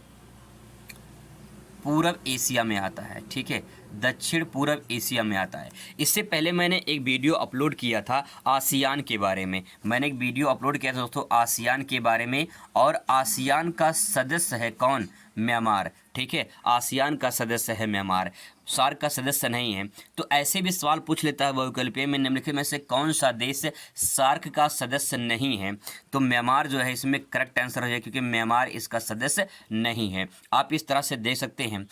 Speaker 1: पूर्व एशिया में आता है, ठीक है, दक्षिण पूर्व एशिया में आता है। इससे पहले मैंने एक वीडियो अपलोड किया था आसियान के बारे में, मैंने एक वीडियो अपलोड किया था दोस्तों आसियान के बारे में, और आसियान का सदस्य है कौन, म्यांमार, ठीक है, आसियान का सदस्य है म्यांमार, सार्क का सदस्य नहीं है। तो ऐसे भी सवाल पूछ लेता है बहुविकल्पीय में निम्नलिखित में से कौन सा देश सार्क का सदस्य नहीं है, तो म्यांमार जो है इसमें करेक्ट आंसर हो जाए, क्योंकि म्यांमार इसका सदस्य नहीं है। आप इस तरह से देख सकते हैं।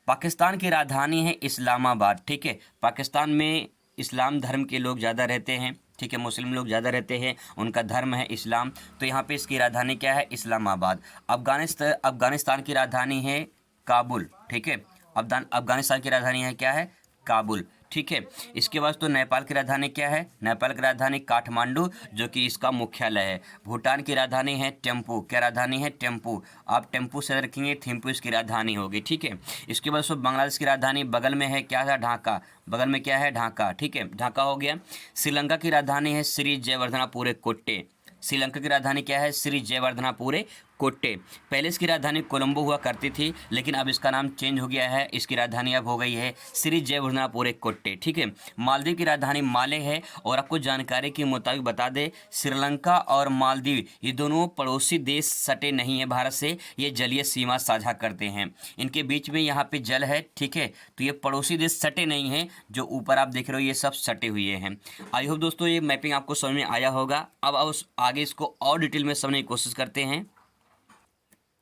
Speaker 1: पाकिस्तान की राजधानी है इस्लामाबाद, ठीक है, पाकिस्तान में इस्लाम धर्म के लोग ज़्यादा रहते हैं, ठीक है, मुस्लिम लोग ज़्यादा रहते हैं, उनका धर्म है इस्लाम, तो यहाँ पे इसकी राजधानी क्या है, इस्लामाबाद। अफगानिस्तान की राजधानी है काबुल, ठीक है, अफगानिस्तान की राजधानी है क्या है, काबुल, ठीक है। इसके बाद तो नेपाल की राजधानी क्या है, नेपाल की राजधानी काठमांडू, जो कि इसका मुख्यालय है। भूटान की राजधानी है टेम्पू, क्या राजधानी है, टेम्पू, आप टेम्पू से रखेंगे, थिम्पू इसकी राजधानी होगी, ठीक है। इसके बाद सो बांग्लादेश की राजधानी बगल में है क्या है, ढाका, बगल में क्या है, ढाका, ठीक है, ढाका हो गया। श्रीलंका की राजधानी है श्री जयवर्धनापुरे कोट्टे, श्रीलंका की राजधानी क्या है, श्री जयवर्धनापुरे कोट्टे। पहले इसकी राजधानी कोलंबो हुआ करती थी, लेकिन अब इसका नाम चेंज हो गया है, इसकी राजधानी अब हो गई है श्री जयवर्धनापुरे कोट्टे, ठीक है। मालदीव की राजधानी माले है, और आपको जानकारी के मुताबिक बता दें श्रीलंका और मालदीव ये दोनों पड़ोसी देश सटे नहीं है भारत से, ये जलीय सीमा साझा करते हैं, इनके बीच में यहाँ पे जल है, ठीक है, तो ये पड़ोसी देश सटे नहीं हैं, जो ऊपर आप देख रहे हो ये सब सटे हुए हैं। आई होप दोस्तों ये मैपिंग आपको समझ में आया होगा। अब आगे इसको और डिटेल में समझने की कोशिश करते हैं।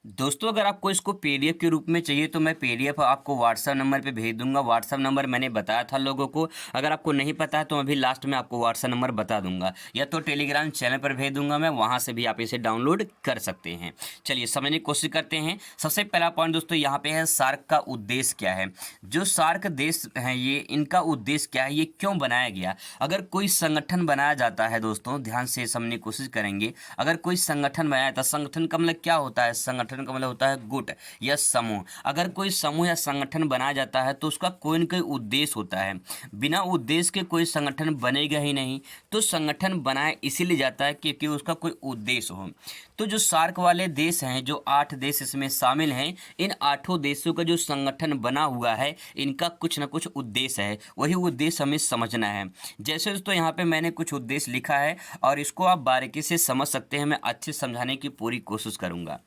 Speaker 1: दोस्तों अगर आपको इसको पीडीएफ के रूप में चाहिए तो मैं पीडीएफ आपको व्हाट्सएप नंबर पे भेज दूंगा। व्हाट्सएप नंबर मैंने बताया था लोगों को, अगर आपको नहीं पता है तो अभी लास्ट में आपको व्हाट्सएप नंबर बता दूंगा, या तो टेलीग्राम चैनल पर भेज दूंगा मैं, वहां से भी आप इसे डाउनलोड कर सकते हैं। चलिए समझने की कोशिश करते हैं। सबसे पहला पॉइंट दोस्तों यहाँ पे है सार्क का उद्देश्य क्या है। जो सार्क देश हैं ये, इनका उद्देश्य क्या है, ये क्यों बनाया गया। अगर कोई संगठन बनाया जाता है दोस्तों, ध्यान से समझने की कोशिश करेंगे, अगर कोई संगठन बनाया था, संगठन का मतलब क्या होता है, संगठन का मतलब होता है गुट या समूह। अगर कोई समूह या संगठन बनाया जाता है तो उसका कोई न कोई उद्देश्य होता है, बिना उद्देश्य के कोई संगठन बनेगा ही नहीं। तो संगठन बनाया इसीलिए जाता है क्योंकि उसका कोई उद्देश्य हो। तो जो सार्क वाले देश हैं, जो 8 देश इसमें शामिल हैं, इन 8 देशों का जो संगठन बना हुआ है, इनका कुछ न कुछ उद्देश्य है, वही उद्देश्य हमें समझना है। जैसे दोस्तों यहाँ पे मैंने कुछ उद्देश्य लिखा है और इसको आप बारीकी से समझ सकते हैं, मैं अच्छे समझाने की पूरी कोशिश करूंगा।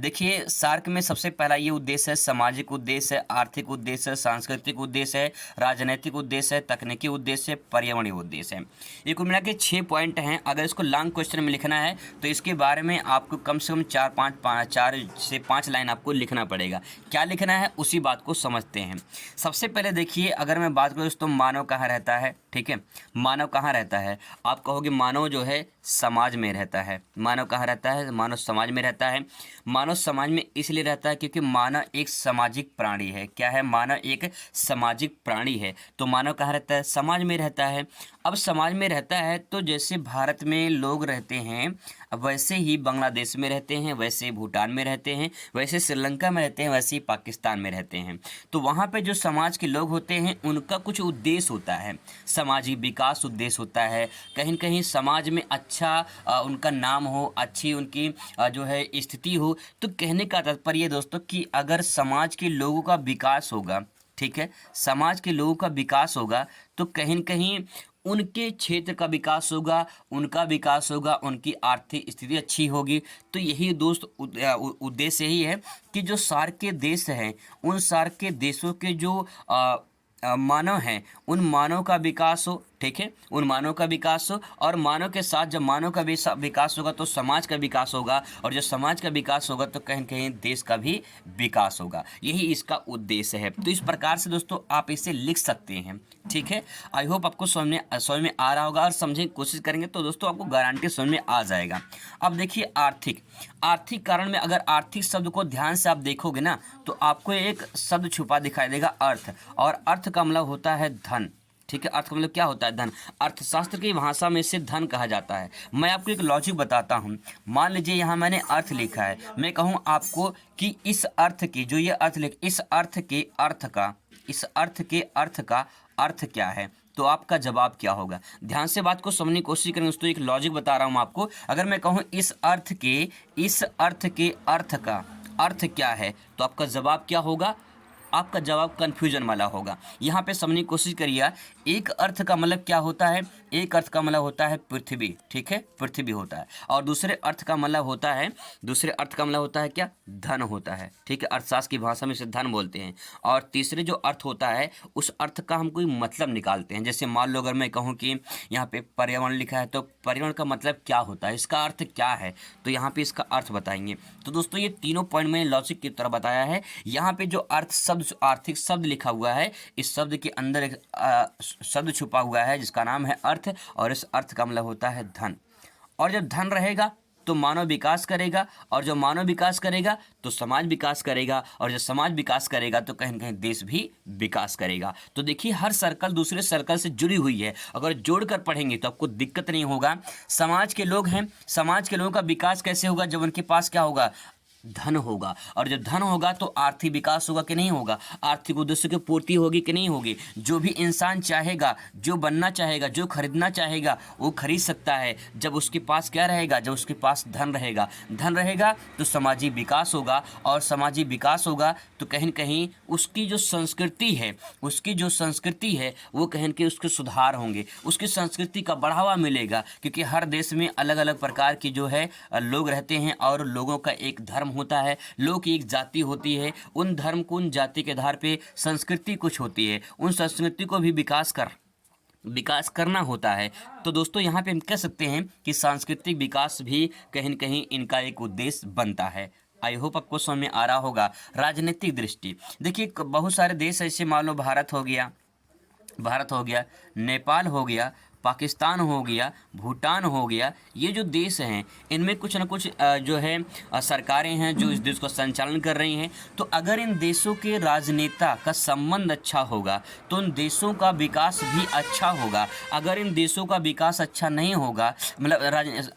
Speaker 1: देखिए सार्क में सबसे पहला ये उद्देश्य है, सामाजिक उद्देश्य है, आर्थिक उद्देश्य है, सांस्कृतिक उद्देश्य है, राजनीतिक उद्देश्य है, तकनीकी उद्देश्य है, पर्यावरणीय उद्देश्य है। ये कुल मिला के 6 पॉइंट हैं। अगर इसको लॉन्ग क्वेश्चन में लिखना है तो इसके बारे में आपको कम से कम 4 से 5 लाइन आपको लिखना पड़ेगा। क्या लिखना है उसी बात को समझते हैं। सबसे पहले देखिए, अगर मैं बात करूँ दोस्तों मानव कहाँ रहता है, ठीक है, मानव कहाँ रहता है, आप कहोगे मानव जो है समाज में रहता है। मानव कहाँ रहता है, मानव समाज में रहता है। मानव समाज में इसलिए रहता है क्योंकि मानव एक सामाजिक प्राणी है। क्या है, मानव एक सामाजिक प्राणी है। तो मानव कहाँ रहता है, समाज में रहता है। अब समाज में रहता है तो जैसे भारत में लोग रहते हैं वैसे ही बांग्लादेश में रहते हैं, वैसे भूटान में रहते हैं, वैसे श्रीलंका में रहते हैं, वैसे ही पाकिस्तान में रहते हैं। तो वहाँ पे जो समाज के लोग होते हैं उनका कुछ उद्देश्य होता है, सामाजिक विकास उद्देश्य होता है, कहीं न कहीं समाज में अच्छा उनका नाम हो, अच्छी उनकी जो है स्थिति हो। तो कहने का तात्पर्य दोस्तों कि अगर समाज के लोगों का विकास होगा, ठीक है, समाज के लोगों का विकास होगा तो कहीं न कहीं उनके क्षेत्र का विकास होगा, उनका विकास होगा, उनकी आर्थिक स्थिति अच्छी होगी। तो यही दोस्त उद्देश्य यही है कि जो सार्क के देश हैं, उन सार्क के देशों के जो मानव हैं, उन मानव का विकास हो, ठीक है, उन मानव का विकास हो, और मानव के साथ जब मानव का भी विकास होगा तो समाज का विकास होगा, और जब समाज का विकास होगा तो कहीं कहीं देश का भी विकास होगा। यही इसका उद्देश्य है। तो इस प्रकार से दोस्तों आप इसे लिख सकते हैं। ठीक है, आई होप आपको समझ में आ रहा होगा, और समझने की कोशिश करेंगे तो दोस्तों आपको गारंटी समझ में आ जाएगा। अब देखिए आर्थिक कारण में अगर आर्थिक शब्द को ध्यान से आप देखोगे ना तो आपको एक शब्द छुपा दिखाई देगा, अर्थ, और अर्थ का मतलब होता है धन। ठीक है, अर्थ का मतलब क्या होता है? धन। अर्थशास्त्र की भाषा में इसे धन कहा जाता है। मैं आपको एक लॉजिक बताता हूँ। मान लीजिए यहाँ मैंने अर्थ लिखा है, मैं कहूँ आपको कि इस अर्थ की जो ये अर्थ इस अर्थ के अर्थ का अर्थ क्या है, तो आपका जवाब क्या होगा? ध्यान से बात को समझने की कोशिश करें दोस्तों। एक लॉजिक बता रहा हूँ आपको। अगर मैं कहूँ इस अर्थ के अर्थ का अर्थ क्या है, तो आपका जवाब क्या होगा? आपका जवाब कन्फ्यूजन वाला होगा। यहाँ पे समझने की कोशिश करिए। एक अर्थ का मतलब क्या होता है? एक अर्थ का मतलब होता है पृथ्वी। ठीक है, पृथ्वी होता है। और दूसरे अर्थ का मतलब होता है क्या? धन होता है। ठीक है, अर्थशास्त्र की भाषा में इसे धन बोलते हैं। और तीसरे जो अर्थ होता है उस अर्थ का हम कोई मतलब निकालते हैं। जैसे मान लो अगर मैं कहूँ कि यहाँ पे पर्यावरण लिखा है, तो पर्यावरण का मतलब क्या होता है, इसका अर्थ क्या है, तो यहाँ पे इसका अर्थ बताएंगे। तो दोस्तों ये तीनों पॉइंट मैंने लॉजिक की तरह बताया है। यहाँ पे जो आर्थिक शब्द लिखा हुआ है, इस शब्द के अंदर एक शब्द छुपा हुआ है जिसका नाम है अर्थ, और इस अर्थ का मतलब होता है धन। और जब धन रहेगा तो मानव विकास करेगा, और जब मानव विकास करेगा तो समाज विकास करेगा, और जब समाज विकास करेगा तो कहीं न कहीं देश भी विकास करेगा। तो देखिए हर सर्कल दूसरे सर्कल से जुड़ी हुई है। अगर जोड़कर पढ़ेंगे तो आपको दिक्कत नहीं होगा। समाज के लोग हैं, समाज के लोगों का विकास कैसे होगा? जब उनके पास क्या होगा? धन होगा। और जब धन होगा तो आर्थिक विकास होगा कि नहीं होगा? आर्थिक उद्देश्यों की पूर्ति होगी कि नहीं होगी? जो भी इंसान चाहेगा, जो बनना चाहेगा, जो खरीदना चाहेगा, वो खरीद सकता है जब उसके पास क्या रहेगा? जब उसके पास धन रहेगा। धन रहेगा तो सामाजिक विकास होगा, और सामाजिक विकास होगा तो कहीं न कहीं उसकी जो संस्कृति है वो कहीं न कहीं उसके सुधार होंगे, उसकी संस्कृति का बढ़ावा मिलेगा। क्योंकि हर देश में अलग अलग प्रकार की जो है लोग रहते हैं, और लोगों का एक धर्म होता है, लोग की एक जाति होती है। उन धर्म को, उन जाति के आधार पे संस्कृति कुछ होती है, उन संस्कृति को भी विकास करना होता है। तो दोस्तों यहाँ पे हम कह सकते हैं कि सांस्कृतिक विकास भी कहीं न कहीं इनका एक उद्देश्य बनता है। आई होप आपको समझ में आ रहा होगा। राजनीतिक दृष्टि देखिए, बहुत सारे देश ऐसे, मान लो भारत हो गया, नेपाल हो गया, पाकिस्तान हो गया, भूटान हो गया। ये जो देश हैं इनमें कुछ ना कुछ जो है सरकारें हैं जो इस देश को संचालन कर रही हैं। तो अगर इन देशों के राजनेता का संबंध अच्छा होगा तो उन देशों का विकास भी अच्छा होगा। अगर इन देशों का विकास अच्छा नहीं होगा, मतलब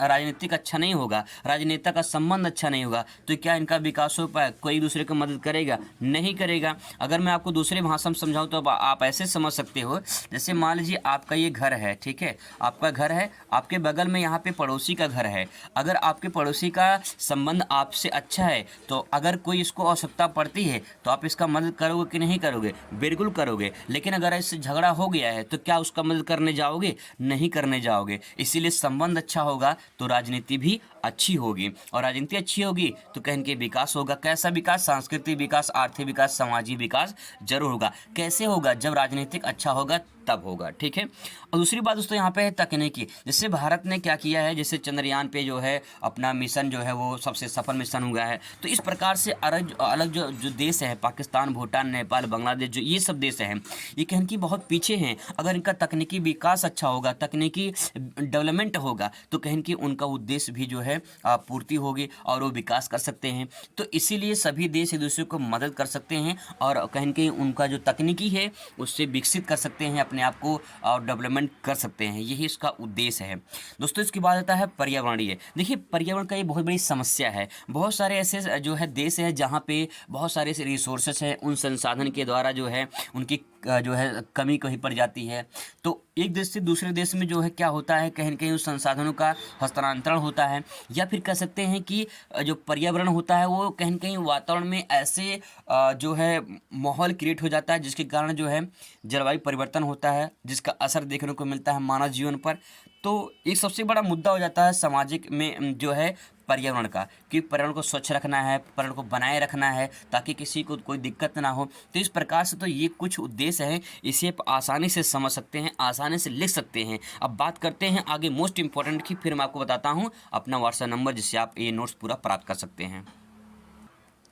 Speaker 1: राजनीतिक अच्छा नहीं होगा, राजनेता का संबंध अच्छा नहीं होगा, तो क्या इनका विकास हो पाए? कोई दूसरे को मदद करेगा? नहीं करेगा। अगर मैं आपको दूसरे भाषा में समझाऊँ तो आप ऐसे समझ सकते हो, जैसे मान लीजिए आपका ये घर है, ठीक है, आपका घर है, आपके बगल में यहाँ पे पड़ोसी का घर है। अगर आपके पड़ोसी का संबंध आपसे अच्छा है तो अगर कोई इसको आवश्यकता पड़ती है तो आप इसका मदद करोगे कि नहीं करोगे? बिल्कुल करोगे। लेकिन अगर इससे झगड़ा हो गया है तो क्या उसका मदद करने जाओगे? नहीं करने जाओगे। इसीलिए संबंध अच्छा होगा तो राजनीति भी अच्छी होगी, और राजनीति अच्छी होगी तो कहीं के विकास होगा। कैसा विकास? सांस्कृतिक विकास, आर्थिक विकास, सामाजिक विकास जरूर होगा। कैसे होगा? जब राजनीतिक अच्छा होगा तब होगा। ठीक है। और दूसरी बात दोस्तों यहाँ पे है तकनीकी। जैसे भारत ने क्या किया है, जैसे चंद्रयान पे जो है अपना मिशन जो है वो सबसे सफल मिशन हुआ है। तो इस प्रकार से अलग जो देश है, पाकिस्तान, भूटान, नेपाल, बांग्लादेश, जो ये सब देश हैं, ये कहीं की बहुत पीछे हैं। अगर इनका तकनीकी विकास अच्छा होगा, तकनीकी डेवलपमेंट होगा, तो कहीं की उनका उद्देश्य भी जो है पूर्ति होगी और वो विकास कर सकते हैं। तो इसीलिए सभी देश एक दूसरे को मदद कर सकते हैं, और कहीं कहीं उनका जो तकनीकी है उससे विकसित कर सकते हैं, अपने आप को डेवलपमेंट कर सकते हैं। यही इसका उद्देश्य है दोस्तों। इसके बाद आता है पर्यावरणीय। देखिए पर्यावरण का ये बहुत बड़ी समस्या है। बहुत सारे ऐसे जो है देश है जहाँ पे बहुत सारे ऐसे रिसोर्सेस हैं, उन संसाधन के द्वारा जो है उनकी जो है कमी कहीं पड़ जाती है। तो एक देश से दूसरे देश में जो है क्या होता है, कहीं न कहीं उस संसाधनों का हस्तांतरण होता है, या फिर कह सकते हैं कि जो पर्यावरण होता है वो कहीं न कहीं वातावरण में ऐसे जो है माहौल क्रिएट हो जाता है जिसके कारण जो है जलवायु परिवर्तन होता है, जिसका असर देखने को मिलता है मानव जीवन पर। तो एक सबसे बड़ा मुद्दा हो जाता है सामाजिक में जो है पर्यावरण का, कि पर्यावरण को स्वच्छ रखना है, पर्यावरण को बनाए रखना है ताकि किसी को कोई दिक्कत ना हो। तो इस प्रकार से तो ये कुछ उद्देश्य हैं, इसे आप आसानी से समझ सकते हैं, आसानी से लिख सकते हैं। अब बात करते हैं आगे मोस्ट इंपॉर्टेंट की, फिर मैं आपको बताता हूँ अपना व्हाट्सएप नंबर जिससे आप ये नोट्स पूरा प्राप्त कर सकते हैं।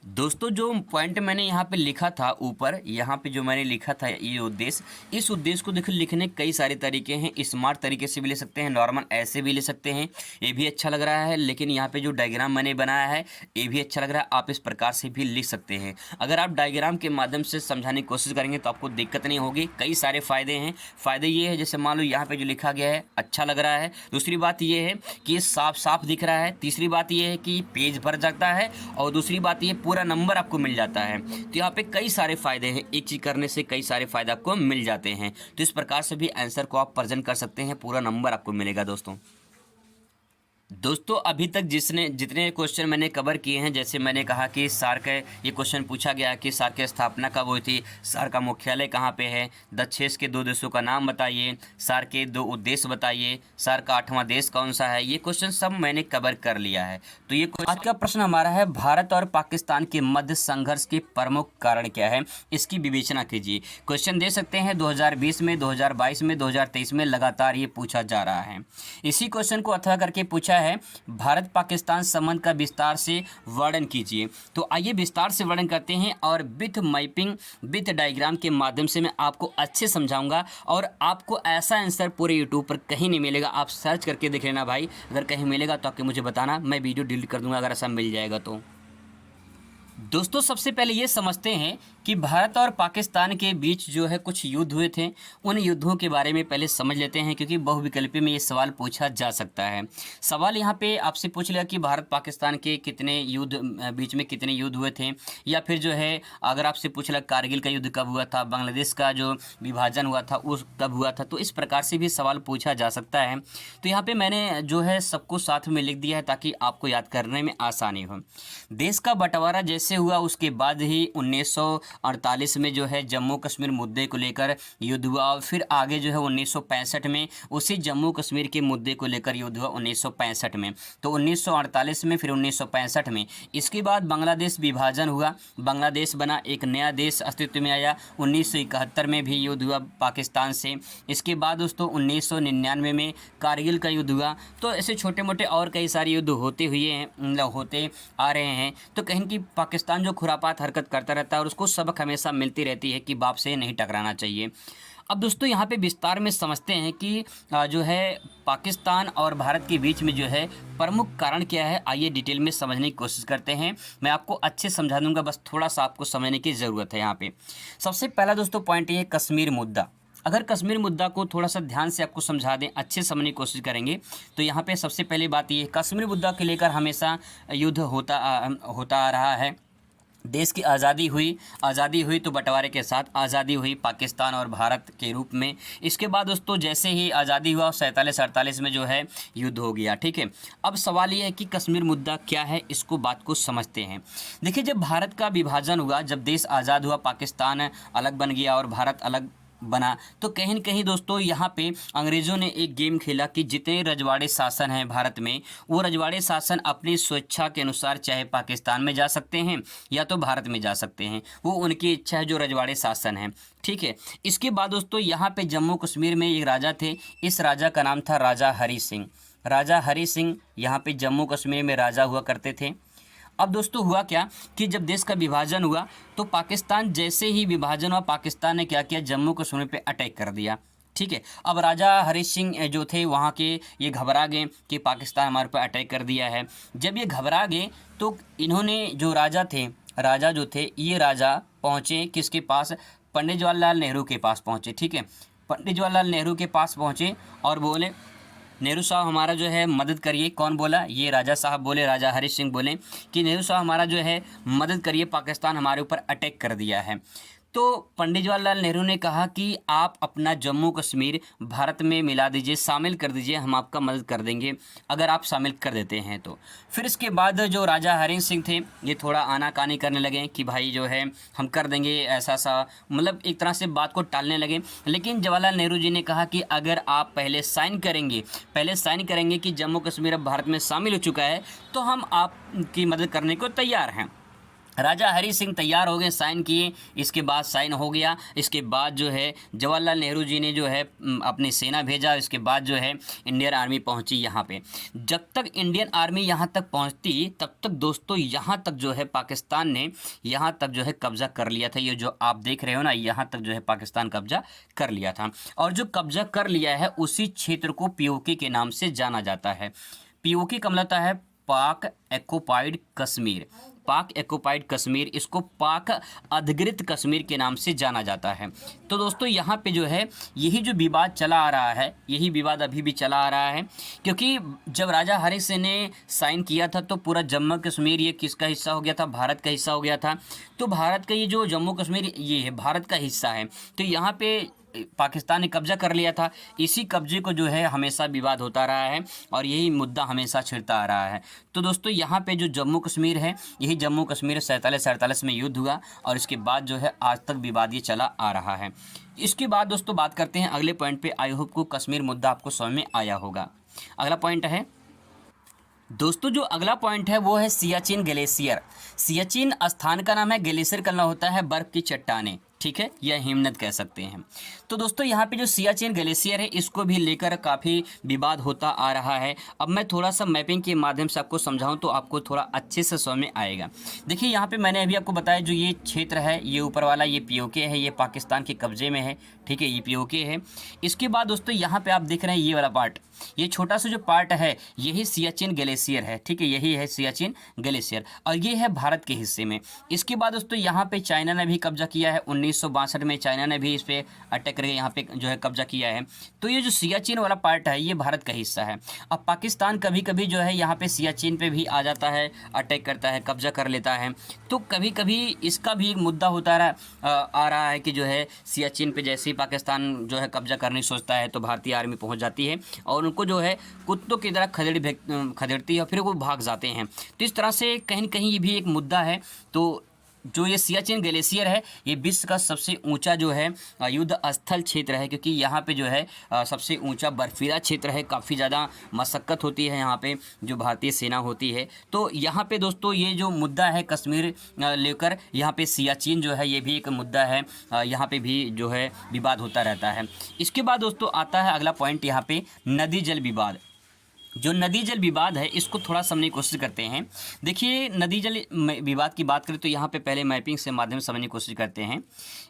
Speaker 1: दोस्तों जो पॉइंट मैंने यहाँ पे लिखा था ऊपर, यहाँ पे जो मैंने लिखा था ये उद्देश्य, इस उद्देश्य को देखो लिखने कई सारे तरीके हैं। स्मार्ट तरीके से भी ले सकते हैं, नॉर्मल ऐसे भी ले सकते हैं, ये भी अच्छा लग रहा है। लेकिन यहाँ पे जो डायग्राम मैंने बनाया है ये भी अच्छा लग रहा है, आप इस प्रकार से भी लिख सकते हैं। अगर आप डायग्राम के माध्यम से समझाने की कोशिश करेंगे तो आपको दिक्कत नहीं होगी। कई सारे फ़ायदे हैं। फ़ायदे ये है, जैसे मान लो यहाँ पर जो लिखा गया है अच्छा लग रहा है। दूसरी बात ये है कि साफ साफ दिख रहा है। तीसरी बात ये है कि पेज भर जाता है। और दूसरी बात ये पूरा नंबर आपको मिल जाता है। तो यहाँ पे कई सारे फायदे हैं, एक चीज करने से कई सारे फायदे आपको मिल जाते हैं। तो इस प्रकार से भी आंसर को आप प्रेजेंट कर सकते हैं, पूरा नंबर आपको मिलेगा दोस्तों अभी तक जितने क्वेश्चन मैंने कवर किए हैं, जैसे मैंने कहा कि सार्क ये क्वेश्चन पूछा गया कि सार्क की स्थापना कब हुई थी, सार्क का मुख्यालय कहाँ पे है, दक्षेश के 2 देशों का नाम बताइए, सार्क के 2 उद्देश्य बताइए, सार्क का 8वां देश कौन सा है, ये क्वेश्चन सब मैंने कवर कर लिया है। तो ये आज का प्रश्न हमारा है, भारत और पाकिस्तान के मध्य संघर्ष के प्रमुख कारण क्या है, इसकी विवेचना कीजिए। क्वेश्चन दे सकते हैं 2020 में, 2022 में, 2023 में, लगातार ये पूछा जा रहा है। इसी क्वेश्चन को अथवा करके पूछा है, भारत पाकिस्तान संबंध का विस्तार से वर्णन कीजिए। तो आइए विस्तार से वर्णन करते हैं और विथ मैपिंग, विथ डायग्राम के माध्यम से मैं आपको अच्छे समझाऊंगा। और आपको ऐसा आंसर पूरे यूट्यूब पर कहीं नहीं मिलेगा, आप सर्च करके देख लेना भाई, अगर कहीं मिलेगा तो आके मुझे बताना, मैं वीडियो डिलीट कर दूंगा अगर ऐसा मिल जाएगा तो। दोस्तों सबसे पहले ये समझते हैं कि भारत और पाकिस्तान के बीच जो है कुछ युद्ध हुए थे, उन युद्धों के बारे में पहले समझ लेते हैं, क्योंकि बहुविकल्पी में ये सवाल पूछा जा सकता है। सवाल यहाँ पे आपसे पूछ लिया कि भारत पाकिस्तान के कितने युद्ध बीच में कितने युद्ध हुए थे, या फिर जो है अगर आपसे पूछ लिया कारगिल का युद्ध कब हुआ था, बांग्लादेश का जो विभाजन हुआ था उस कब हुआ था, तो इस प्रकार से भी सवाल पूछा जा सकता है। तो यहाँ पर मैंने जो है सबको साथ में लिख दिया है ताकि आपको याद करने में आसानी हो। देश का बंटवारा जैसे हुआ उसके बाद ही 1948 में जो है जम्मू कश्मीर मुद्दे को लेकर युद्ध हुआ, और फिर आगे जो है 1965 में उसी जम्मू कश्मीर के मुद्दे को लेकर युद्ध हुआ 1965 में। तो 1948 में, फिर 1965 में, इसके बाद बांग्लादेश विभाजन हुआ, बांग्लादेश बना, एक नया देश अस्तित्व में आया। 1971 में भी युद्ध हुआ पाकिस्तान से। इसके बाद दोस्तों 1999 में कारगिल का युद्ध हुआ। तो ऐसे छोटे मोटे और कई सारे युद्ध होते आ रहे हैं। तो कहीं कि पाकिस्तान जो खुरापात हरकत करता रहता है और उसको सबक हमेशा मिलती रहती है कि बाप से नहीं टकराना चाहिए। अब दोस्तों यहाँ पे विस्तार में समझते हैं कि जो है पाकिस्तान और भारत के बीच में जो है प्रमुख कारण क्या है। आइए डिटेल में समझने की कोशिश करते हैं, मैं आपको अच्छे समझा दूंगा, बस थोड़ा सा आपको समझने की ज़रूरत है। यहाँ पे सबसे पहला दोस्तों पॉइंट ये है कश्मीर मुद्दा। अगर कश्मीर मुद्दा को थोड़ा सा ध्यान से आपको समझा दें, अच्छे समझने की कोशिश करेंगे, तो यहाँ पे सबसे पहली बात ये, कश्मीर मुद्दा के लेकर हमेशा युद्ध होता आ रहा है। देश की आज़ादी हुई तो बंटवारे के साथ आज़ादी हुई पाकिस्तान और भारत के रूप में। इसके बाद दोस्तों जैसे ही आज़ादी हुआ 47-48 में जो है युद्ध हो गया। ठीक है, अब सवाल ये है कि कश्मीर मुद्दा क्या है, इसको बात को समझते हैं। देखिए जब भारत का विभाजन हुआ, जब देश आज़ाद हुआ, पाकिस्तान अलग बन गया और भारत अलग बना, तो कहीं न कहीं दोस्तों यहाँ पे अंग्रेज़ों ने एक गेम खेला कि जितने रजवाड़े शासन हैं भारत में, वो रजवाड़े शासन अपनी स्वेच्छा के अनुसार चाहे पाकिस्तान में जा सकते हैं या तो भारत में जा सकते हैं, वो उनकी इच्छा है जो रजवाड़े शासन है। ठीक है, इसके बाद दोस्तों यहाँ पे जम्मू कश्मीर में एक राजा थे, इस राजा का नाम था राजा हरी सिंह। राजा हरी सिंह यहाँ पे जम्मू कश्मीर में राजा हुआ करते थे। अब दोस्तों हुआ क्या कि जब देश का विभाजन हुआ तो पाकिस्तान जैसे ही विभाजन हुआ, पाकिस्तान ने क्या किया, जम्मू कश्मीर पे अटैक कर दिया। ठीक है, अब राजा हरी सिंह जो थे वहाँ के, ये घबरा गए कि पाकिस्तान हमारे पर अटैक कर दिया है। जब ये घबरा गए तो इन्होंने जो राजा जो थे ये राजा पहुँचे किसके पास, पंडित जवाहरलाल नेहरू के पास पहुँचे। ठीक है, पंडित जवाहरलाल नेहरू के पास पहुँचे और बोले, नेहरू साहब हमारा जो है मदद करिए। कौन बोला, ये राजा साहब बोले, राजा हरी सिंह बोले कि नेहरू साहब हमारा जो है मदद करिए, पाकिस्तान हमारे ऊपर अटैक कर दिया है। तो पंडित जवाहरलाल नेहरू ने कहा कि आप अपना जम्मू कश्मीर भारत में मिला दीजिए, शामिल कर दीजिए, हम आपका मदद कर देंगे अगर आप शामिल कर देते हैं तो। फिर इसके बाद जो राजा हरि सिंह थे ये थोड़ा आनाकानी करने लगे कि भाई जो है हम कर देंगे ऐसा सा, मतलब एक तरह से बात को टालने लगे। लेकिन जवाहरलाल नेहरू जी ने कहा कि अगर आप पहले साइन करेंगे कि जम्मू कश्मीर अब भारत में शामिल हो चुका है तो हम आपकी मदद करने को तैयार हैं। राजा हरि सिंह तैयार हो गए, साइन किए, इसके बाद साइन हो गया। इसके बाद जो है जवाहरलाल नेहरू जी ने जो है अपनी सेना भेजा। इसके बाद जो है इंडियन आर्मी पहुंची यहाँ पे। जब तक इंडियन आर्मी यहाँ तक पहुंचती तब तक दोस्तों यहाँ तक जो है पाकिस्तान ने यहाँ तक जो है कब्जा कर लिया था। ये जो आप देख रहे हो ना, यहाँ तक जो है पाकिस्तान कब्जा कर लिया था। और जो कब्जा कर लिया है उसी क्षेत्र को पीओके के नाम से जाना जाता है। पीओके का मतलब है पाक एक्युपाइड कश्मीर। पाक एक्युपाइड कश्मीर, इसको पाक अधिकृत कश्मीर के नाम से जाना जाता है। तो दोस्तों यहाँ पे जो है यही जो विवाद चला आ रहा है, यही विवाद अभी भी चला आ रहा है। क्योंकि जब राजा हरि सिंह ने साइन किया था तो पूरा जम्मू कश्मीर ये किसका हिस्सा हो गया था? भारत का हिस्सा हो गया था। तो भारत का ये जो जम्मू कश्मीर ये है भारत का हिस्सा है। तो यहाँ पे पाकिस्तान ने कब्जा कर लिया था। इसी कब्जे को जो है हमेशा विवाद होता रहा है और यही मुद्दा हमेशा छिड़ता आ रहा है। तो दोस्तों यहाँ पे जो जम्मू कश्मीर है, यही जम्मू कश्मीर 47 में युद्ध हुआ और इसके बाद जो है आज तक विवाद ये चला आ रहा है। इसके बाद दोस्तों बात करते हैं अगले पॉइंट पे। आई होप को कश्मीर मुद्दा आपको समझ में आया होगा। अगला पॉइंट है दोस्तों, जो अगला पॉइंट है वो है सियाचिन ग्लेशियर। सियाचिन स्थान का नाम है, ग्लेशियर का नाम होता है बर्फ की चट्टानें, ठीक है, यह हिमनद कह सकते हैं। तो दोस्तों यहाँ पे जो सियाचिन ग्लेशियर है इसको भी लेकर काफ़ी विवाद होता आ रहा है। अब मैं थोड़ा सा मैपिंग के माध्यम से आपको समझाऊं तो आपको थोड़ा अच्छे से समझ में आएगा। देखिए यहाँ पे मैंने अभी आपको बताया जो ये क्षेत्र है, ये ऊपर वाला ये पीओके है, ये पाकिस्तान के कब्जे में है, ठीक है, ये पीओके है। इसके बाद दोस्तों यहाँ पे आप देख रहे हैं ये वाला पार्ट, ये छोटा सा जो पार्ट है यही सियाचिन ग्लेशियर है, ठीक है, यही है सियाचिन ग्लेशियर और ये है भारत के हिस्से में। इसके बाद दोस्तों यहाँ पे चाइना ने भी कब्जा किया है। 1962 में चाइना ने भी इस पे अटैक करके यहाँ पे जो है कब्जा किया है। तो ये जो सियाचिन वाला पार्ट है ये भारत का हिस्सा है। अब पाकिस्तान कभी कभी जो है यहाँ पे सियाचिन पे भी आ जाता है, अटैक करता है, कब्जा कर लेता है। तो कभी कभी इसका भी एक मुद्दा होता आ रहा है कि जो है सियाचिन पे जैसे ही पाकिस्तान जो है कब्जा करने सोचता है तो भारतीय आर्मी पहुँच जाती है और उनको जो है कुत्तों की तरह खदेड़ती है और फिर वो भाग जाते हैं। तो इस तरह से कहीं न कहीं ये भी एक मुद्दा है। तो जो ये सियाचिन ग्लेशियर है ये विश्व का सबसे ऊंचा जो है युद्ध स्थल क्षेत्र है, क्योंकि यहाँ पे जो है सबसे ऊंचा बर्फीला क्षेत्र है। काफ़ी ज़्यादा मशक्क़त होती है यहाँ पे जो भारतीय सेना होती है। तो यहाँ पे दोस्तों ये जो मुद्दा है कश्मीर लेकर, यहाँ पे सियाचिन जो है ये भी एक मुद्दा है, यहाँ पे भी जो है विवाद होता रहता है। इसके बाद दोस्तों आता है अगला पॉइंट यहाँ पे नदी जल विवाद। जो नदी जल विवाद है इसको थोड़ा समझने की कोशिश करते हैं। देखिए नदी जल विवाद की बात करें तो यहाँ पे पहले मैपिंग से माध्यम से समझने की कोशिश करते हैं।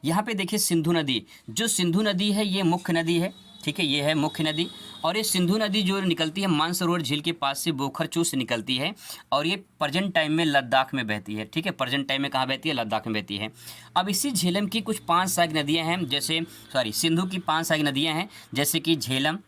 Speaker 1: यहाँ पे देखिए सिंधु नदी, जो सिंधु नदी है ये मुख्य नदी है, ठीक है, ये है मुख्य नदी। और ये सिंधु नदी जो निकलती है मानसरोवर झील के पास से बोखरचू से निकलती है और ये प्रेजेंट टाइम में लद्दाख में बहती है, ठीक है, प्रेजेंट टाइम में कहाँ बहती है? लद्दाख में बहती है। अब इसी झेलम की कुछ 5 सहायक नदियाँ हैं, जैसे सिंधु की 5 सहायक नदियाँ हैं, जैसे कि झेलम,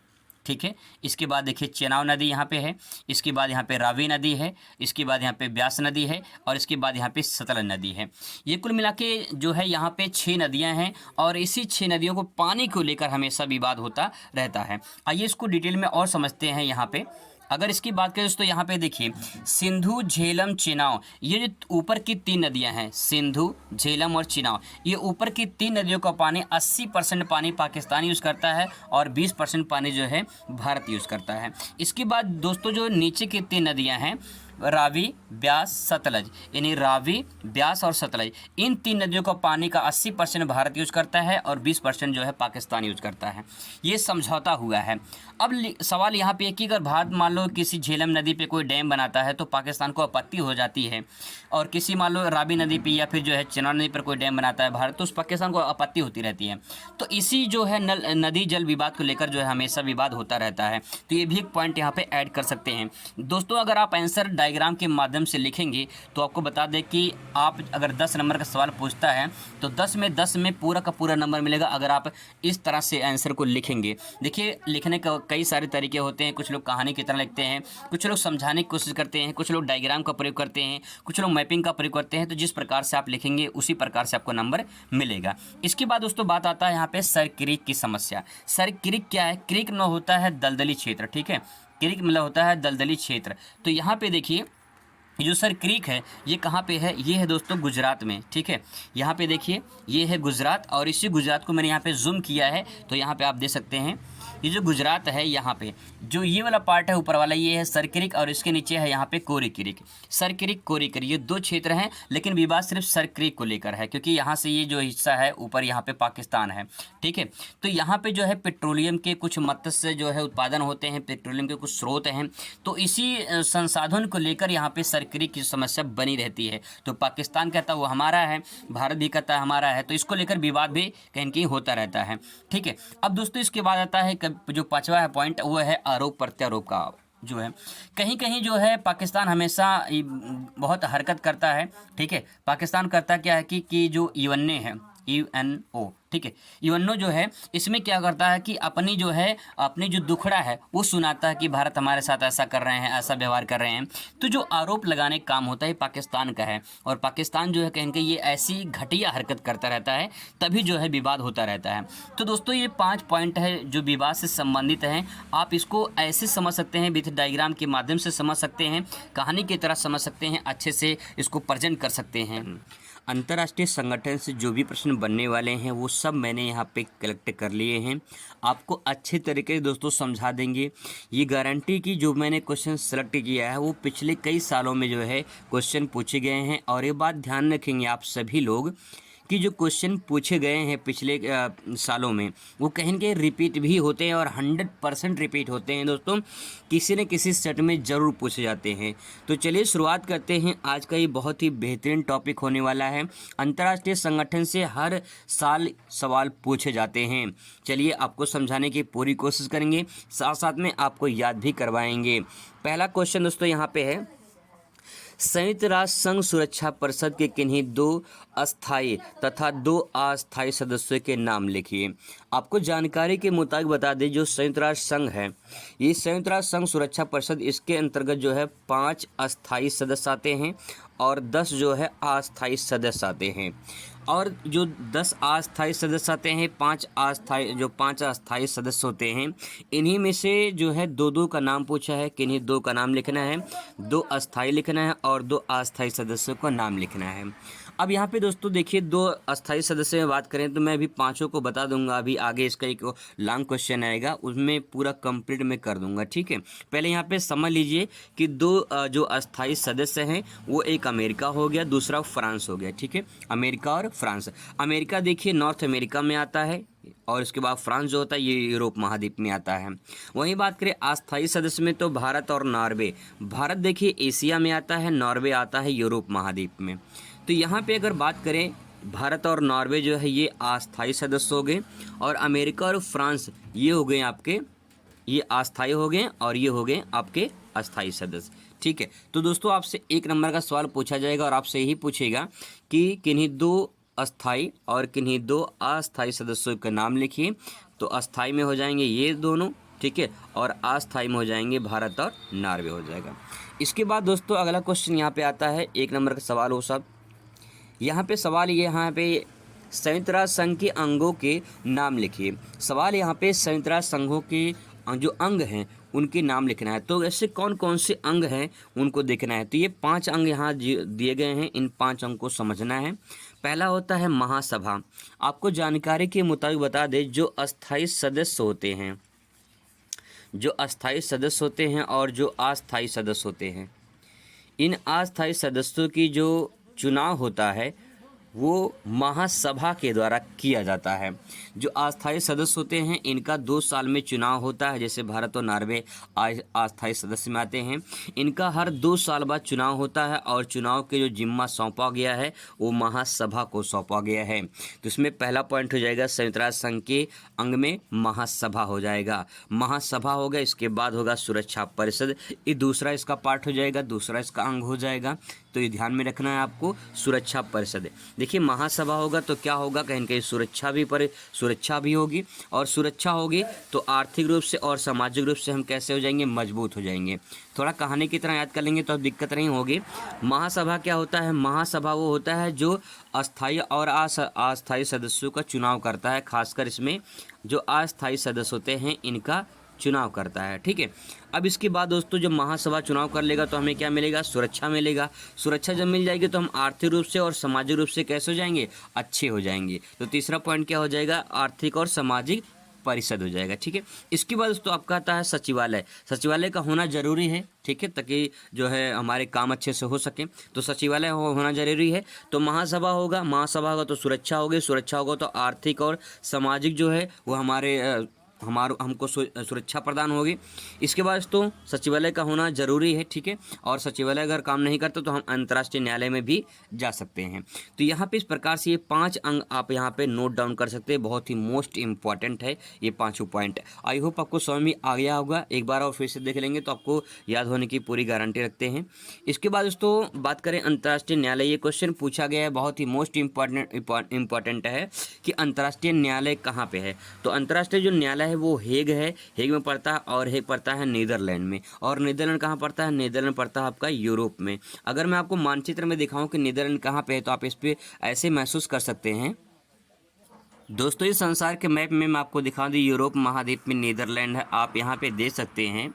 Speaker 1: ठीक है। इसके बाद देखिए चेनाब नदी यहाँ पे है, इसके बाद यहाँ पे रावी नदी है, इसके बाद यहाँ पे ब्यास नदी है और इसके बाद यहाँ पे सतलज नदी है। ये कुल मिला के जो है यहाँ पे 6 नदियाँ हैं और इसी 6 नदियों को पानी को लेकर हमेशा विवाद होता रहता है। आइए इसको डिटेल में और समझते हैं। यहाँ पे अगर इसकी बात करें तो यहाँ पे देखिए सिंधु, झेलम, चेनाब, ये जो ऊपर की 3 नदियाँ हैं, सिंधु, झेलम और चेनाब, ये ऊपर की 3 नदियों का पानी 80% पानी पाकिस्तान यूज़ करता है और 20% पानी जो है भारत यूज़ करता है। इसके बाद दोस्तों जो नीचे की 3 नदियाँ हैं रावी, ब्यास, सतलज, यानी रावी, ब्यास और सतलज, इन 3 नदियों का पानी का 80% भारत यूज़ करता है और 20% जो है पाकिस्तान यूज़ करता है। ये समझौता हुआ है। अब सवाल यहाँ पे है कि अगर भारत मान लो किसी झेलम नदी पे कोई डैम बनाता है तो पाकिस्तान को आपत्ति हो जाती है, और किसी मान लो रावी नदी पे या फिर जो है चेनाब नदी पर कोई डैम बनाता है भारत, तो उस पाकिस्तान को आपत्ति होती रहती है। तो इसी जो है नदी जल विवाद को लेकर जो है हमेशा विवाद होता रहता है। तो ये भी एक पॉइंट यहाँ पे ऐड कर सकते हैं दोस्तों। अगर आप आंसर डायग्राम के माध्यम से लिखेंगे तो आपको बता दें कि आप अगर 10 नंबर का सवाल पूछता है तो 10 में पूरा का पूरा नंबर मिलेगा अगर आप इस तरह से आंसर को लिखेंगे। देखिए लिखने का कई सारे तरीके होते हैं, कुछ लोग कहानी की तरह लिखते हैं, कुछ लोग समझाने की कोशिश करते हैं, कुछ लोग डायग्राम का प्रयोग करते हैं, कुछ लोग मैपिंग का प्रयोग करते हैं। तो जिस प्रकार से आप लिखेंगे उसी प्रकार से आपको नंबर मिलेगा। इसके बाद दोस्तों बात आता है यहाँ पे सर क्रीक की समस्या। सर क्रीक क्या है? क्रीक न होता है दलदली क्षेत्र, ठीक है, क्रीक मतलब होता है दलदली क्षेत्र। तो यहाँ पे देखिए ये जो सर क्रीक है ये कहाँ पे है? ये है दोस्तों गुजरात में, ठीक है। यहाँ पे देखिए ये है गुजरात और इसी गुजरात को मैंने यहाँ पे जूम किया है तो यहाँ पे आप देख सकते हैं ये जो गुजरात है यहाँ पे जो ये वाला पार्ट है ऊपर वाला ये है सर क्रीक और इसके नीचे है यहाँ पे कोरी क्रीक। सर क्रीक कोरी क्रीक ये दो क्षेत्र हैं, लेकिन विवाद सिर्फ सर क्रीक को लेकर है क्योंकि यहाँ से ये जो हिस्सा है ऊपर यहाँ पे पाकिस्तान है, ठीक है। तो यहाँ पे जो है पेट्रोलियम के कुछ मत्स्य जो है उत्पादन होते हैं, पेट्रोलियम के कुछ स्रोत हैं, तो इसी संसाधन को लेकर यहाँ पे सर क्रीक की समस्या बनी रहती है। तो पाकिस्तान कहता है वो हमारा है, भारत भी कहता है हमारा है, तो इसको लेकर विवाद भी कहीं न कहीं होता रहता है, ठीक है। अब दोस्तों इसके बाद आता है जो पांचवा है पॉइंट वो है आरोप प्रत्यारोप का जो है। कहीं कहीं जो है पाकिस्तान हमेशा बहुत हरकत करता है, ठीक है। पाकिस्तान करता क्या है कि जो यूएनए है UNO, ठीक है, यूएनओ जो है इसमें क्या करता है कि अपनी जो दुखड़ा है वो सुनाता है कि भारत हमारे साथ ऐसा कर रहे हैं, ऐसा व्यवहार कर रहे हैं। तो जो आरोप लगाने का काम होता है पाकिस्तान का है और पाकिस्तान जो है कहीं ये ऐसी घटिया हरकत करता रहता है, तभी जो है विवाद होता रहता है। तो दोस्तों ये 5 पॉइंट है जो विवाद से संबंधित हैं। आप इसको ऐसे समझ सकते हैं, विथ डायग्राम के माध्यम से समझ सकते हैं, कहानी की तरह समझ सकते हैं, अच्छे से इसको प्रेजेंट कर सकते हैं। अंतर्राष्ट्रीय संगठन से जो भी प्रश्न बनने वाले हैं वो सब मैंने यहाँ पे कलेक्ट कर लिए हैं, आपको अच्छे तरीके से दोस्तों समझा देंगे। ये गारंटी की जो मैंने क्वेश्चन सेलेक्ट किया है वो पिछले कई सालों में जो है क्वेश्चन पूछे गए हैं। और ये बात ध्यान रखेंगे आप सभी लोग कि जो क्वेश्चन पूछे गए हैं पिछले सालों में वो कहीं न कहीं रिपीट भी होते हैं और 100% रिपीट होते हैं दोस्तों, किसी न किसी सेट में ज़रूर पूछे जाते हैं। तो चलिए शुरुआत करते हैं। आज का ये बहुत ही बेहतरीन टॉपिक होने वाला है। अंतर्राष्ट्रीय संगठन से हर साल सवाल पूछे जाते हैं। चलिए आपको समझाने की पूरी कोशिश करेंगे, साथ साथ में आपको याद भी करवाएंगे। पहला क्वेश्चन दोस्तों यहाँ पे है, संयुक्त राष्ट्र संघ सुरक्षा परिषद के किन्हीं 2 अस्थायी तथा 2 अस्थायी सदस्यों के नाम लिखिए। आपको जानकारी के मुताबिक बता दें जो संयुक्त राष्ट्र संघ है, ये संयुक्त राष्ट्र संघ सुरक्षा परिषद, इसके अंतर्गत जो है 5 अस्थायी सदस्य आते हैं और 10 जो है अस्थायी सदस्य आते हैं। और जो 10 अस्थायी सदस्य आते हैं, 5 अस्थायी सदस्य होते हैं, इन्हीं में से जो है 2-2 का नाम पूछा है, किन्हीं 2 का नाम लिखना है, 2 अस्थायी लिखना है और 2 अस्थायी सदस्यों का नाम लिखना है। अब यहाँ पे दोस्तों देखिए 2 अस्थायी सदस्य में बात करें तो मैं अभी 5 को बता दूंगा, अभी आगे इसका एक लॉन्ग क्वेश्चन आएगा उसमें पूरा कंप्लीट मैं कर दूंगा, ठीक है। पहले यहाँ पे समझ लीजिए कि 2 जो अस्थायी सदस्य हैं वो एक अमेरिका हो गया, दूसरा फ्रांस हो गया, ठीक है। अमेरिका और फ्रांस। अमेरिका देखिए नॉर्थ अमेरिका में आता है और उसके बाद फ्रांस जो होता है ये यूरोप महाद्वीप में आता है। वहीं बात करें अस्थायी सदस्य में तो भारत और नॉर्वे। भारत देखिए एशिया में आता है, नॉर्वे आता है यूरोप महाद्वीप में। तो यहाँ पे अगर बात करें भारत और नॉर्वे जो है ये अस्थायी सदस्य हो गए और अमेरिका और फ्रांस ये हो गए आपके, ये अस्थायी हो गए और ये हो गए आपके अस्थायी सदस्य, ठीक है। तो दोस्तों आपसे 1 नंबर का सवाल पूछा जाएगा और आपसे यही पूछेगा कि किन्हीं 2 अस्थायी और किन्हीं 2 अस्थायी सदस्यों का नाम लिखिए। तो अस्थायी में हो जाएंगे ये दोनों, ठीक है, और अस्थायी में हो जाएंगे भारत और नॉर्वे हो जाएगा। इसके बाद दोस्तों अगला क्वेश्चन यहाँ पे आता है, 1 नंबर का सवाल हो सब। यहाँ पे सवाल ये यहाँ पे संयुक्त राष्ट्र संघ के अंगों के नाम लिखिए। सवाल यहाँ पे संयुक्त राष्ट्र संघों के जो अंग हैं उनके नाम लिखना है। तो ऐसे कौन कौन से अंग हैं उनको देखना है। तो ये 5 अंग यहाँ दिए गए हैं, इन 5 अंग को समझना है। पहला होता है महासभा। आपको जानकारी के मुताबिक बता दें जो अस्थायी सदस्य होते हैं, जो अस्थायी सदस्य होते हैं और जो अस्थायी सदस्य होते हैं, इन अस्थायी सदस्यों की जो चुनाव होता है वो महासभा के द्वारा किया जाता है। जो अस्थायी सदस्य होते हैं इनका 2 साल में चुनाव होता है, जैसे भारत और नॉर्वे अस्थायी सदस्य में आते हैं। इनका हर 2 साल बाद चुनाव होता है और चुनाव के जो जिम्मा सौंपा गया है वो महासभा को सौंपा गया है। तो इसमें पहला पॉइंट हो जाएगा संयुक्त राष्ट्र संघ के अंग में महासभा हो जाएगा। महासभा होगा, इसके बाद होगा सुरक्षा परिषद, ये दूसरा इसका पार्ट हो जाएगा, दूसरा इसका अंग हो जाएगा। तो ये ध्यान में रखना है आपको, सुरक्षा परिषद। देखिए महासभा होगा तो क्या होगा, कहीं कहीं सुरक्षा भी होगी, और सुरक्षा होगी तो आर्थिक रूप से और सामाजिक रूप से हम कैसे हो जाएंगे, मजबूत हो जाएंगे। थोड़ा कहानी की तरह याद कर लेंगे तो अब दिक्कत नहीं होगी। महासभा क्या होता है, महासभा वो होता है जो अस्थायी और अस्थायी सदस्यों का चुनाव करता है, खासकर इसमें जो अस्थायी सदस्य होते हैं इनका चुनाव करता है। ठीक है, अब इसके बाद दोस्तों जब महासभा चुनाव कर लेगा तो हमें क्या मिलेगा, सुरक्षा मिलेगा। सुरक्षा जब मिल जाएगी तो हम आर्थिक रूप से और सामाजिक रूप से कैसे हो जाएंगे, अच्छे हो जाएंगे। तो तीसरा पॉइंट क्या हो जाएगा, आर्थिक और सामाजिक परिषद हो जाएगा। ठीक है, इसके बाद दोस्तों आपका आता है सचिवालय। सचिवालय का होना जरूरी है, ठीक है, ताकि जो है हमारे काम अच्छे से हो सके, तो सचिवालय होना जरूरी है। तो महासभा होगा, महासभा होगा तो सुरक्षा होगी, सुरक्षा होगा तो आर्थिक और सामाजिक जो है वो हमको सुरक्षा प्रदान होगी। इसके बाद तो सचिवालय का होना जरूरी है, ठीक है, और सचिवालय अगर काम नहीं करता तो हम अंतर्राष्ट्रीय न्यायालय में भी जा सकते हैं। तो यहाँ पे इस प्रकार से ये 5 अंग आप यहाँ पे नोट डाउन कर सकते हैं, बहुत ही मोस्ट इंपॉर्टेंट है ये 5 पॉइंट। आई होप आपको समझ में आ गया होगा, एक बार और फिर से देख लेंगे तो आपको याद होने की पूरी गारंटी रखते हैं। इसके बाद दोस्तों बात करें अंतर्राष्ट्रीय न्यायालय, ये क्वेश्चन पूछा गया है, बहुत ही मोस्ट इंपॉर्टेंट है कि अंतर्राष्ट्रीय न्यायालय कहाँ पे है। तो अंतर्राष्ट्रीय जो न्यायालय है वो हेग है, हेग में पड़ता है, और हेग पड़ता है नीदरलैंड में। और नीदरलैंड कहाँ पड़ता है, नीदरलैंड पड़ता है आपका यूरोप में। अगर मैं आपको मानचित्र में दिखाऊं कि नीदरलैंड कहाँ पे है तो आप इस पे ऐसे महसूस कर सकते हैं। दोस्तों इस संसार के मैप में मैं आपको दिखा दूं, यूरोप महाद्वीप में नीदरलैंड है, आप यहाँ पे देख सकते हैं।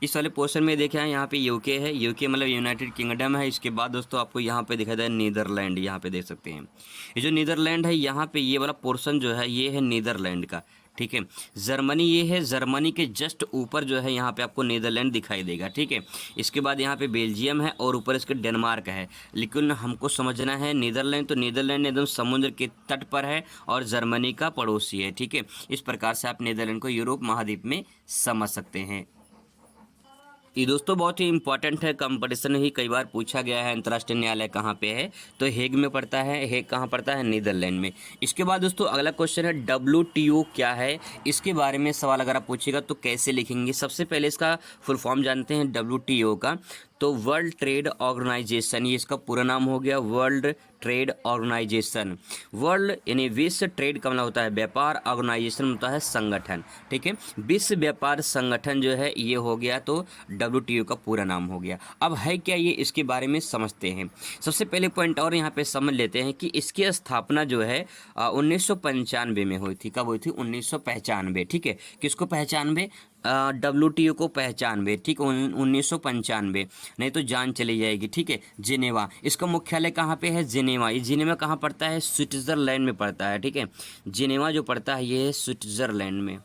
Speaker 1: इस वाले पोर्शन में देखें यहाँ पे यूके है, यूके मतलब यूनाइटेड किंगडम है। इसके बाद दोस्तों आपको यहाँ पे दिखाई दे नीदरलैंड, यहाँ पे देख सकते हैं। ये जो नीदरलैंड है यहाँ पे ये वाला पोर्शन जो है ये है नीदरलैंड का, ठीक है। जर्मनी ये है, जर्मनी के जस्ट ऊपर जो है यहाँ पे आपको नीदरलैंड दिखाई देगा, ठीक है। इसके बाद यहाँ पे बेल्जियम है और ऊपर इसके डेनमार्क है। लेकिन हमको समझना है नीदरलैंड, तो नीदरलैंड एकदम समुद्र के तट पर है और जर्मनी का पड़ोसी है, ठीक है। इस प्रकार से आप नीदरलैंड को यूरोप महाद्वीप में समझ सकते हैं। ये दोस्तों बहुत ही इंपॉर्टेंट है, कंपटीशन ही कई बार पूछा गया है अंतर्राष्ट्रीय न्यायालय कहाँ पे है, तो हेग में पड़ता है। हेग कहाँ पड़ता है, नीदरलैंड में। इसके बाद दोस्तों अगला क्वेश्चन है WTO क्या है, इसके बारे में सवाल अगर आप पूछेगा तो कैसे लिखेंगे। सबसे पहले इसका फुल फॉर्म जानते हैं WTO का, तो वर्ल्ड ट्रेड ऑर्गेनाइजेशन, ये इसका पूरा नाम हो गया, वर्ल्ड ट्रेड ऑर्गेनाइजेशन। वर्ल्ड यानी विश्व, ट्रेड का मतलब होता है व्यापार, ऑर्गेनाइजेशन होता है संगठन, ठीक है। विश्व व्यापार संगठन जो है ये हो गया, तो WTO का पूरा नाम हो गया। अब है क्या ये, इसके बारे में समझते हैं। सबसे पहले पॉइंट और यहाँ पे समझ लेते हैं कि इसकी स्थापना जो है 1995 में हुई थी। कब हुई थी, 1995, ठीक है। किसको 95, WTO को 95, ठीक है, 1995, नहीं तो जान चली जाएगी, ठीक है। जिनेवा, इसका मुख्यालय कहाँ पे है, जिनेवा। ये जिनेवा कहाँ पड़ता है, स्विट्जरलैंड में पड़ता है, ठीक है। जिनेवा जो पड़ता है ये है स्विट्जरलैंड में,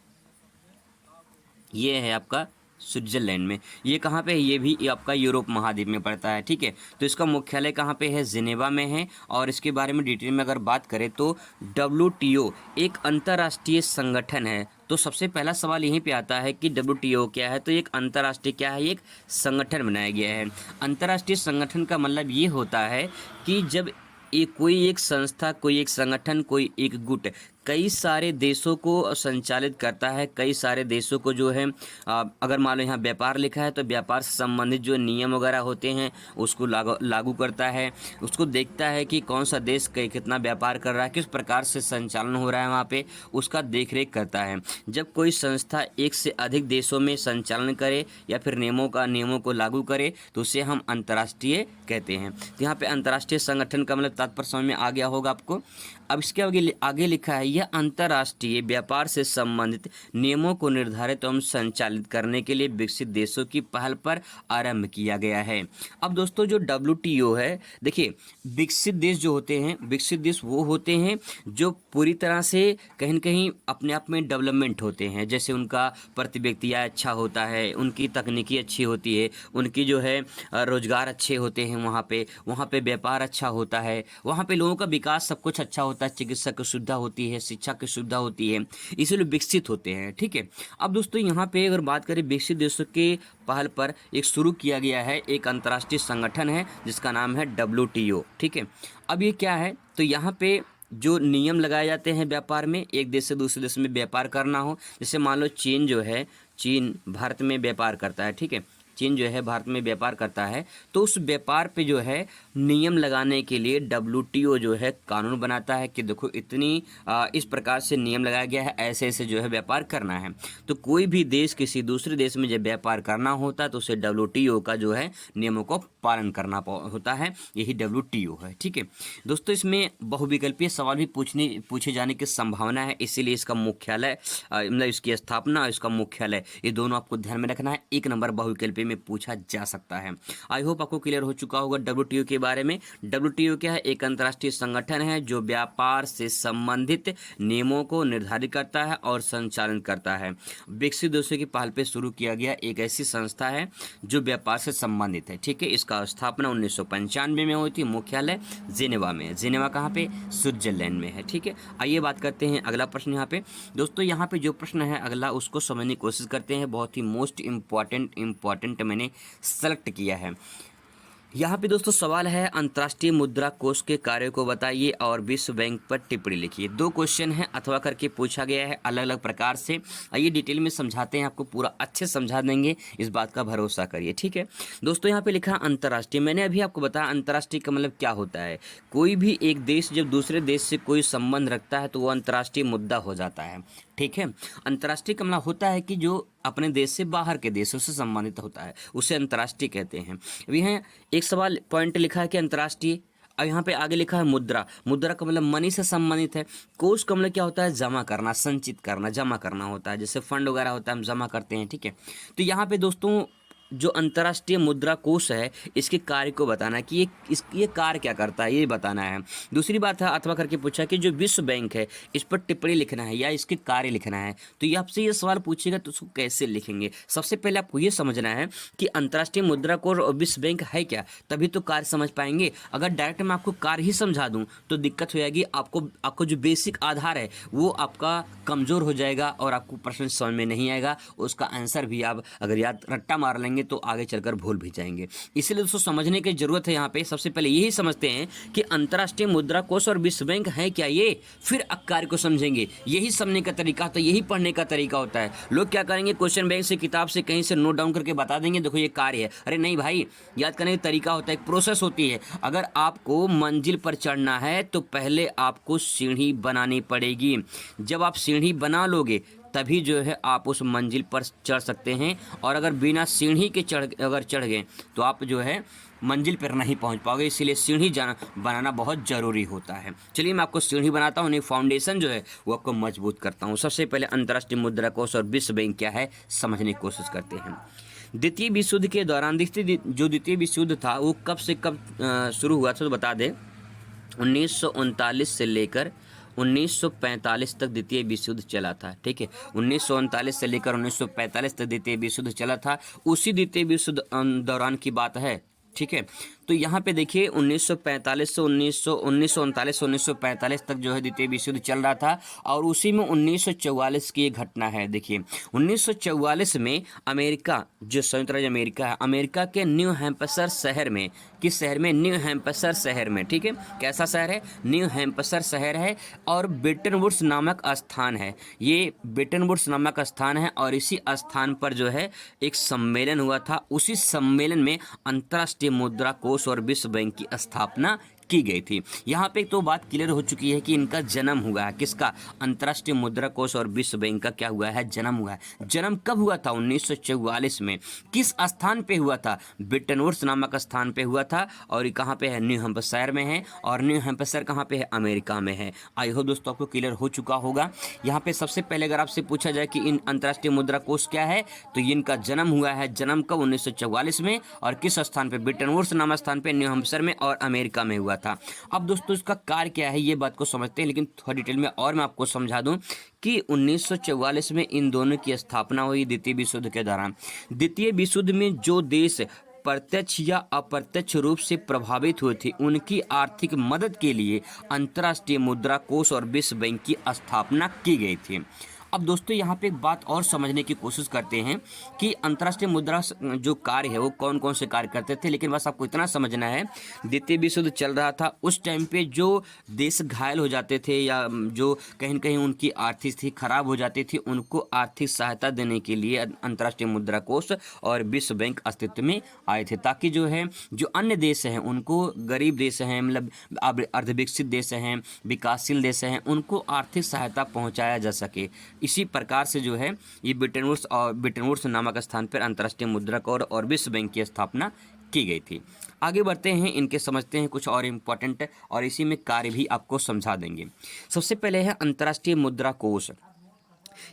Speaker 1: ये है आपका स्विट्जरलैंड में। ये कहाँ पे है, ये भी आपका यूरोप महाद्वीप में पड़ता है, ठीक है। तो इसका मुख्यालय कहाँ पे है, जिनेवा में है। और इसके बारे में डिटेल में अगर बात करें तो WTO एक अंतर्राष्ट्रीय संगठन है। तो सबसे पहला सवाल यहीं पे आता है कि WTO क्या है, तो एक अंतर्राष्ट्रीय क्या है, एक संगठन बनाया गया है। अंतर्राष्ट्रीय संगठन का मतलब ये होता है कि जब कोई एक संस्था, कोई एक संगठन, कोई एक गुट कई सारे देशों को संचालित करता है, कई सारे देशों को जो है अगर मान लो यहाँ व्यापार लिखा है तो व्यापार से संबंधित जो नियम वगैरह होते हैं उसको लागू करता है। उसको देखता है कि कौन सा देश कितना व्यापार कर रहा है, किस प्रकार से संचालन हो रहा है वहाँ पे, उसका देखरेख करता है। जब कोई संस्था एक से अधिक देशों में संचालन करे या फिर नियमों को लागू करे तो उसे हम अंतर्राष्ट्रीय कहते हैं। तो यहाँ पे अंतर्राष्ट्रीय संगठन का मतलब तात्पर्य समझ में आ गया होगा आपको। अब इसके आगे लिखा है यह अंतर्राष्ट्रीय व्यापार से संबंधित नियमों को निर्धारित एवं संचालित करने के लिए विकसित देशों की पहल पर आरंभ किया गया है। अब दोस्तों जो WTO है, देखिए विकसित देश जो होते हैं, विकसित देश वो होते हैं जो पूरी तरह से कहीं न कहीं अपने आप में डेवलपमेंट होते हैं, जैसे उनका प्रति व्यक्ति आय अच्छा होता है, उनकी तकनीकी अच्छी होती है, उनकी जो है रोजगार अच्छे होते हैं, वहाँ पे व्यापार अच्छा होता है, वहाँ पे लोगों का विकास सब कुछ अच्छा होता है, चिकित्सा की सुविधा होती है, शिक्षा की सुविधा होती है, इसीलिए विकसित होते हैं। ठीक है, अब दोस्तों यहाँ पे अगर बात करें विकसित देशों के पहल पर एक शुरू किया गया है एक अंतर्राष्ट्रीय संगठन है जिसका नाम है WTO। ठीक है, अब ये क्या है, तो यहाँ पे जो नियम लगाए जाते हैं व्यापार में, एक देश से दूसरे देश में व्यापार करना हो, जैसे मान लो चीन जो है, चीन भारत में व्यापार करता है। ठीक है, चीन जो है भारत में व्यापार करता है, तो उस व्यापार पे जो है नियम लगाने के लिए WTO जो है कानून बनाता है कि देखो इतनी इस प्रकार से नियम लगाया गया है, ऐसे ऐसे जो है व्यापार करना है। तो कोई भी देश किसी दूसरे देश में जब व्यापार करना होता है तो उसे WTO का जो है नियमों को पालन करना होता है, यही WTO है। ठीक है दोस्तों, इसमें बहुविकल्पीय सवाल भी पूछे जाने की संभावना है, इसीलिए इसका मुख्यालय मतलब इसकी स्थापना और इसका मुख्यालय ये दोनों आपको ध्यान में रखना है। 1 नंबर बहुविकल्पीय में पूछा जा सकता है। आई होप आपको क्लियर हो चुका होगा WTO के बारे में। WTO क्या है, एक अंतर्राष्ट्रीय संगठन है जो व्यापार से संबंधित नियमों को निर्धारित करता है और संचालन करता है। विकसित देशों की पहल पे शुरू किया गया एक ऐसी संस्था है जो व्यापार से संबंधित है। ठीक है, इसका स्थापना 1995 में हुई थी, मुख्यालय जिनेवा में है। जिनेवा कहाँ पे, स्विट्जरलैंड में है। ठीक है, आइए बात करते हैं अगला प्रश्न। यहाँ पे दोस्तों, यहाँ पे जो प्रश्न है अगला उसको समझने की कोशिश करते हैं, बहुत ही मोस्ट इम्पॉर्टेंट मैंने सेलेक्ट किया है। यहाँ पे दोस्तों सवाल है, अंतर्राष्ट्रीय मुद्रा कोष के कार्य को बताइए और विश्व बैंक पर टिप्पणी लिखिए। 2 क्वेश्चन है अथवा करके पूछा गया है अलग अलग प्रकार से। आइए डिटेल में समझाते हैं, आपको पूरा अच्छे समझा देंगे, इस बात का भरोसा करिए। ठीक है दोस्तों, यहाँ पे लिखा अंतर्राष्ट्रीय, मैंने अभी आपको बताया अंतर्राष्ट्रीय का मतलब क्या होता है। कोई भी एक देश जब दूसरे देश से कोई संबंध रखता है तो वो अंतर्राष्ट्रीय मुद्दा हो जाता है। ठीक है, अंतर्राष्ट्रीय का मतलब होता है कि जो अपने देश से बाहर के देशों से संबंधित होता है, उसे अंतर्राष्ट्रीय कहते हैं। अभी यहाँ एक सवाल पॉइंट लिखा है कि अंतर्राष्ट्रीय, और यहाँ पे आगे लिखा है मुद्रा। मुद्रा का मतलब मनी से संबंधित है। कोष का मतलब क्या होता है, जमा करना, संचित करना, जमा करना होता है, जैसे फंड वगैरह होता है हम जमा करते हैं। ठीक है, तो यहाँ पे दोस्तों जो अंतर्राष्ट्रीय मुद्रा कोष है इसके कार्य को बताना है कि ये कार्य क्या करता है, ये बताना है। दूसरी बात है अथवा करके पूछा कि जो विश्व बैंक है इस पर टिप्पणी लिखना है या इसके कार्य लिखना है। तो ये आपसे ये सवाल पूछेगा तो उसको कैसे लिखेंगे। सबसे पहले आपको ये समझना है कि अंतर्राष्ट्रीय मुद्रा कोष और विश्व बैंक है क्या, तभी तो कार्य समझ पाएंगे। अगर डायरेक्ट मैं आपको कार्य ही समझा दूँ तो दिक्कत हो जाएगी, आपको जो बेसिक आधार है वो आपका कमज़ोर हो जाएगा और आपको प्रश्न समझ में नहीं आएगा, उसका आंसर भी आप अगर याद रट्टा मार लेंगे तो आगे चलकर भूल भी जाएंगे। इसलिए दोस्तों समझने की जरूरत है। यहाँ पे सबसे पहले यही समझते हैं कि अंतर्राष्ट्रीय मुद्रा कोष और विश्व बैंक है क्या, ये फिर कार्य को समझेंगे। यही समझने का तरीका होता है, यही पढ़ने का तरीका होता है। लोग क्या करेंगे, क्वेश्चन बैंक से किताब से कहीं से नोट डाउन करके बता देंगे देखो ये कार्य है। अरे नहीं भाई, याद करने का तरीका होता है, एक प्रोसेस होती है। अगर आपको मंजिल पर चढ़ना है तो पहले आपको सीढ़ी बनानी पड़ेगी। जब आप सीढ़ी बना लोगे तभी जो है आप उस मंजिल पर चढ़ सकते हैं, और अगर बिना सीढ़ी के चढ़ गए तो आप जो है मंजिल पर नहीं पहुंच पाओगे। इसीलिए सीढ़ी बनाना बहुत ज़रूरी होता है। चलिए मैं आपको सीढ़ी बनाता हूँ, फाउंडेशन जो है वो आपको मजबूत करता हूँ। सबसे पहले अंतर्राष्ट्रीय मुद्रा कोष और विश्व बैंक क्या है समझने की कोशिश करते हैं। द्वितीय विश्व युद्ध के दौरान जो द्वितीय विश्व युद्ध था वो कब से कब शुरू हुआ था तो बता दें। 1939 से लेकर 1945 तक द्वितीय विश्व युद्ध चला था। ठीक है, 1939 से लेकर 1945 तक द्वितीय विश्व युद्ध चला था। उसी द्वितीय विश्व युद्ध दौरान की बात है। ठीक है, तो यहाँ पे देखिए 1945 से 1939 से 1945 तक जो है द्वितीय विश्व युद्ध चल रहा था, और उसी में 1944 की एक घटना है। देखिए 1944 में अमेरिका, जो संयुक्त राज्य अमेरिका है, अमेरिका के न्यू हैम्पशायर शहर में, किस शहर में, न्यू हैम्पशायर शहर में। ठीक है, कैसा शहर है, न्यू हैम्पशायर शहर है, और ब्रिटेन वुड्स नामक स्थान है। ये ब्रिटेन वुड्स नामक स्थान है, और इसी स्थान पर जो है एक सम्मेलन हुआ था। उसी सम्मेलन में अंतर्राष्ट्रीय मुद्रा कोष और विश्व बैंक की स्थापना की गई थी। यहाँ पे तो बात क्लियर हो चुकी है कि इनका जन्म हुआ है, किसका, अंतर्राष्ट्रीय मुद्रा कोष और विश्व बैंक का क्या हुआ है, जन्म हुआ है। जन्म कब हुआ था, 1944 में। किस स्थान पे हुआ था, ब्रिटेन वुड्स नामक स्थान पे हुआ था, और ये कहाँ पे है, न्यू हैम्पशायर में है, और न्यू हैम्पशायर कहाँ पे है, अमेरिका में है। आई होप दोस्तों आपको क्लियर हो चुका होगा। यहाँ पे सबसे पहले अगर आपसे पूछा जाए कि इन अंतर्राष्ट्रीय मुद्रा कोष क्या है, तो इनका जन्म हुआ है, जन्म कब, 1944 में, और किस स्थान पे, ब्रिटेन वुड्स नामक स्थान पे, न्यू हैम्पशायर में और अमेरिका में हुआ था। अब दोस्तों इसका कार्य क्या है ये बात को समझते हैं, लेकिन थोड़ा डिटेल में और मैं आपको समझा दूं कि 1944 में इन दोनों की स्थापना हुई द्वितीय विश्व युद्ध के दौरान। द्वितीय विश्व युद्ध में जो देश प्रत्यक्ष या अप्रत्यक्ष रूप से प्रभावित हुए थे, उनकी आर्थिक मदद के लिए अंतर्राष्ट्रीय मुद्रा कोष और विश्व बैंक की स्थापना की गई थी। अब दोस्तों यहाँ पे एक बात और समझने की कोशिश करते हैं कि अंतर्राष्ट्रीय मुद्रा जो कार्य है वो कौन कौन से कार्य करते थे, लेकिन बस आपको इतना समझना है, द्वितीय विश्व युद्ध चल रहा था, उस टाइम पे जो देश घायल हो जाते थे या जो कहीं न कहीं उनकी आर्थिक स्थिति खराब हो जाती थी, उनको आर्थिक सहायता देने के लिए अंतर्राष्ट्रीय मुद्रा कोष और विश्व बैंक अस्तित्व में आए थे, ताकि जो है जो अन्य देश हैं उनको, गरीब देश हैं, मतलब अर्धविकसित देश हैं, विकासशील देश हैं, उनको आर्थिक सहायता पहुँचाया जा सके। इसी प्रकार से जो है ये ब्रिटेन वुड्स नामक स्थान पर अंतर्राष्ट्रीय मुद्रा कोष और विश्व बैंक की स्थापना की गई थी। आगे बढ़ते हैं, इनके समझते हैं कुछ और इम्पोर्टेंट, और इसी में कार्य भी आपको समझा देंगे। सबसे पहले है अंतर्राष्ट्रीय मुद्रा कोष।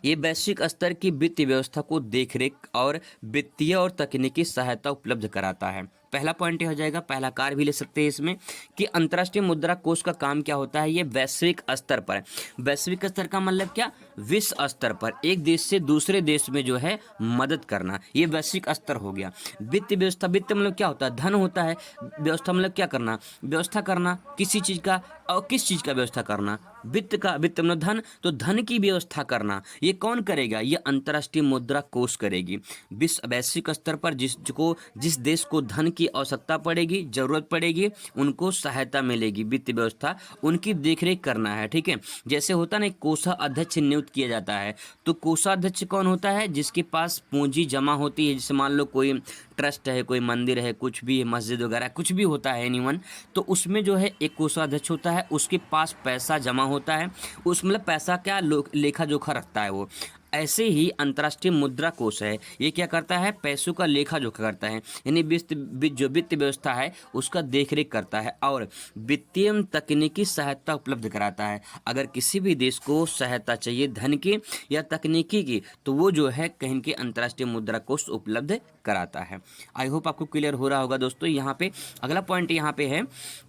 Speaker 1: ये वैश्विक स्तर की वित्तीय व्यवस्था को देखरेख और वित्तीय और तकनीकी सहायता उपलब्ध कराता है। पहला पॉइंट ये हो जाएगा, पहला कार्य भी ले सकते हैं इसमें कि अंतर्राष्ट्रीय मुद्रा कोष का काम क्या होता है, ये वैश्विक स्तर पर। वैश्विक स्तर का मतलब क्या, विश्व स्तर पर एक देश से दूसरे देश में जो है मदद करना, ये वैश्विक स्तर हो गया। वित्तीय व्यवस्था, वित्त मतलब क्या होता है, धन होता है। व्यवस्था मतलब क्या करना, व्यवस्था करना किसी चीज़ का, और किस चीज़ का व्यवस्था करना, वित्त का, वित्त मतलब धन, तो धन की व्यवस्था करना ये कौन करेगा, ये अंतर्राष्ट्रीय मुद्रा कोष करेगी। वैश्विक स्तर पर जिस देश को धन की आवश्यकता पड़ेगी, जरूरत पड़ेगी, उनको सहायता मिलेगी, वित्तीय व्यवस्था उनकी देखरेख करना है। ठीक है, जैसे होता ना कोषाध्यक्ष नियुक्त किया जाता है, तो कोषाध्यक्ष कौन होता है, जिसके पास पूंजी जमा होती है। जैसे मान लो कोई ट्रस्ट है, कोई मंदिर है, कुछ भी मस्जिद वगैरह कुछ भी होता है एनीवन, तो उसमें जो है एक कोषाध्यक्ष होता है, उसके पास पैसा जमा होता है, उस मतलब पैसा क्या लेखा जोखा रखता है वो। ऐसे ही अंतर्राष्ट्रीय मुद्रा कोष है, ये क्या करता है, पैसों का लेखा जोखा करता है, यानी जो वित्त व्यवस्था है उसका देखरेख करता है और वित्तीय तकनीकी सहायता उपलब्ध कराता है। अगर किसी भी देश को सहायता चाहिए धन की या तकनीकी की, तो वो जो है कहीं के अंतर्राष्ट्रीय मुद्रा कोष उपलब्ध कराता है। आई होप आपको क्लियर हो रहा होगा दोस्तों। यहाँ पे अगला पॉइंट यहाँ पे है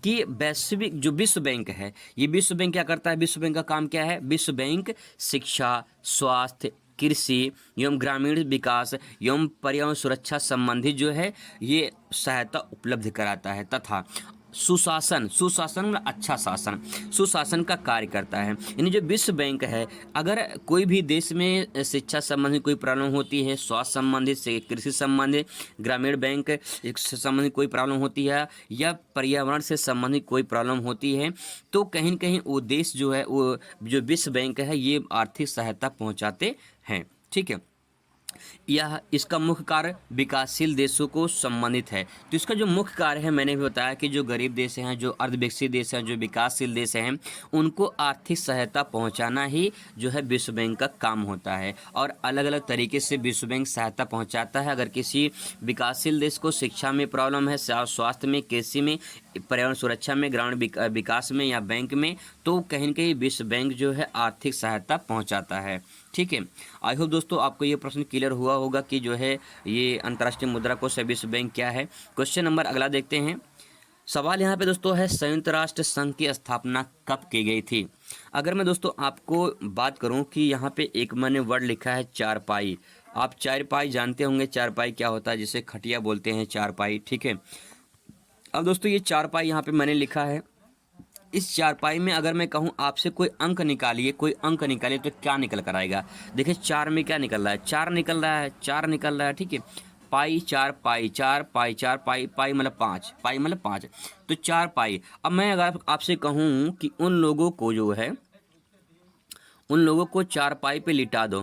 Speaker 1: कि वैश्विक जो विश्व बैंक है, ये विश्व बैंक क्या करता है, विश्व बैंक का काम क्या है, विश्व बैंक शिक्षा, स्वास्थ्य, कृषि एवं ग्रामीण विकास एवं पर्यावरण सुरक्षा संबंधी जो है ये सहायता उपलब्ध कराता है, तथा सुशासन मतलब अच्छा शासन, सुशासन का कार्य करता है। यानी जो विश्व बैंक है, अगर कोई भी देश में शिक्षा संबंधी कोई प्रॉब्लम होती है, स्वास्थ्य संबंधित से कृषि संबंधित, ग्रामीण बैंक से संबंधित कोई प्रॉब्लम होती है, या पर्यावरण से संबंधित कोई प्रॉब्लम होती है, तो कहीं न कहीं वो देश जो है, वो जो विश्व बैंक है ये आर्थिक सहायता पहुँचाते हैं। ठीक है, यह इसका मुख्य कार्य विकासशील देशों को संबंधित है। तो इसका जो मुख्य कार्य है, मैंने भी बताया कि जो गरीब देश हैं, जो अर्धविकसित देश हैं, जो विकासशील देश हैं, उनको आर्थिक सहायता पहुंचाना ही जो है विश्व बैंक का काम होता है। और अलग अलग तरीके से विश्व बैंक सहायता पहुंचाता है। अगर किसी विकासशील देश को शिक्षा में प्रॉब्लम है, स्वास्थ्य में, कृषि में, पर्यावरण सुरक्षा में, ग्रामीण विकास में या बैंक में, तो कहीं न कहीं विश्व बैंक जो है आर्थिक सहायता पहुँचाता है। ठीक है, आई होप दोस्तों आपको ये प्रश्न क्लियर हुआ होगा कि जो है ये अंतर्राष्ट्रीय मुद्रा कोष या विश्व बैंक क्या है। क्वेश्चन नंबर अगला देखते हैं। सवाल यहाँ पे दोस्तों है, संयुक्त राष्ट्र संघ की स्थापना कब की गई थी। अगर मैं दोस्तों आपको बात करूँ कि यहाँ पे एक मैंने वर्ड लिखा है चारपाई। आप चारपाई जानते होंगे, चारपाई क्या होता है, जिसे खटिया बोलते हैं, चारपाई। ठीक है, अब दोस्तों ये चारपाई यहाँ पे मैंने लिखा है। इस चारपाई में अगर मैं कहूँ आपसे कोई अंक निकालिए, तो क्या निकल कर आएगा। देखिए चार में क्या निकल रहा है, चार निकल रहा है। ठीक है, पाई चार, पाई मतलब पाँच, तो चार पाई। अब मैं अगर आपसे कहूँ कि उन लोगों को जो है, उन लोगों को चारपाई पे लिटा दो,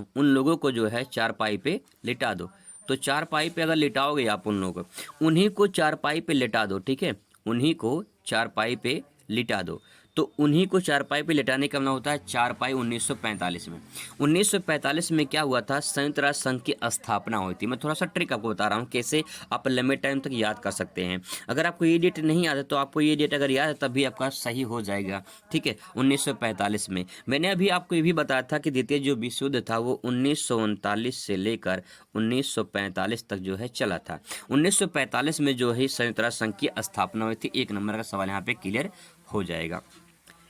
Speaker 1: तो चारपाई पे अगर लिटाओगे आप उन लोगों को, उन्हीं को चारपाई पे लिटा दो। ठीक है, उन्हीं को चारपाई पे लिटा दो। तो उन्हीं को चारपाई पे लिटाने का मतलब होता है चारपाई 1945 में। 1945 में क्या हुआ था, संयुक्त राष्ट्र संघ की स्थापना हुई थी। मैं थोड़ा सा ट्रिक आपको बता रहा हूँ कैसे आप लंबे टाइम तक याद कर सकते हैं। अगर आपको ये डेट नहीं याद है तो आपको ये डेट अगर याद है तब भी आपका सही हो जाएगा, ठीक है। 1945 में मैंने अभी आपको ये भी बताया था कि द्वितीय जो विश्व युद्ध था वो 1939 से लेकर 1945 तक जो है चला था। 1945 में जो है संयुक्त राष्ट्र संघ की स्थापना हुई थी। 1 नंबर का सवाल यहाँ पे क्लियर हो जाएगा।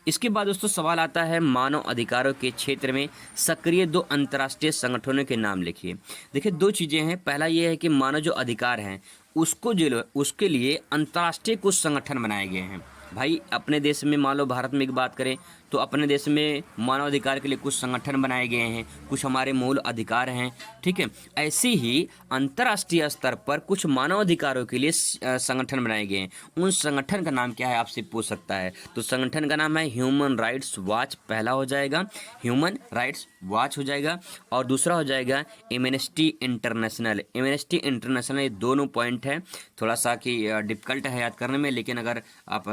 Speaker 1: इसके बाद दोस्तों सवाल आता है मानव अधिकारों के क्षेत्र में सक्रिय 2 अंतर्राष्ट्रीय संगठनों के नाम लिखिए। देखिए 2 चीज़ें हैं। पहला ये है कि मानव जो अधिकार हैं उसके लिए अंतर्राष्ट्रीय कुछ संगठन बनाए गए हैं। भाई अपने देश में मान लो भारत में एक बात करें तो अपने देश में मानव अधिकार के लिए कुछ संगठन बनाए गए हैं, कुछ हमारे मूल अधिकार हैं, ठीक है। ऐसे ही अंतर्राष्ट्रीय स्तर पर कुछ मानव अधिकारों के लिए संगठन बनाए गए हैं। उन संगठन का नाम क्या है आपसे पूछ सकता है। तो संगठन का नाम है ह्यूमन राइट्स वॉच, पहला हो जाएगा ह्यूमन राइट्स वॉच हो जाएगा, और दूसरा हो जाएगा एमनेस्टी इंटरनेशनल। एमनेस्टी इंटरनेशनल, ये दोनों पॉइंट है, थोड़ा सा कि डिफिकल्ट है याद करने में, लेकिन अगर आप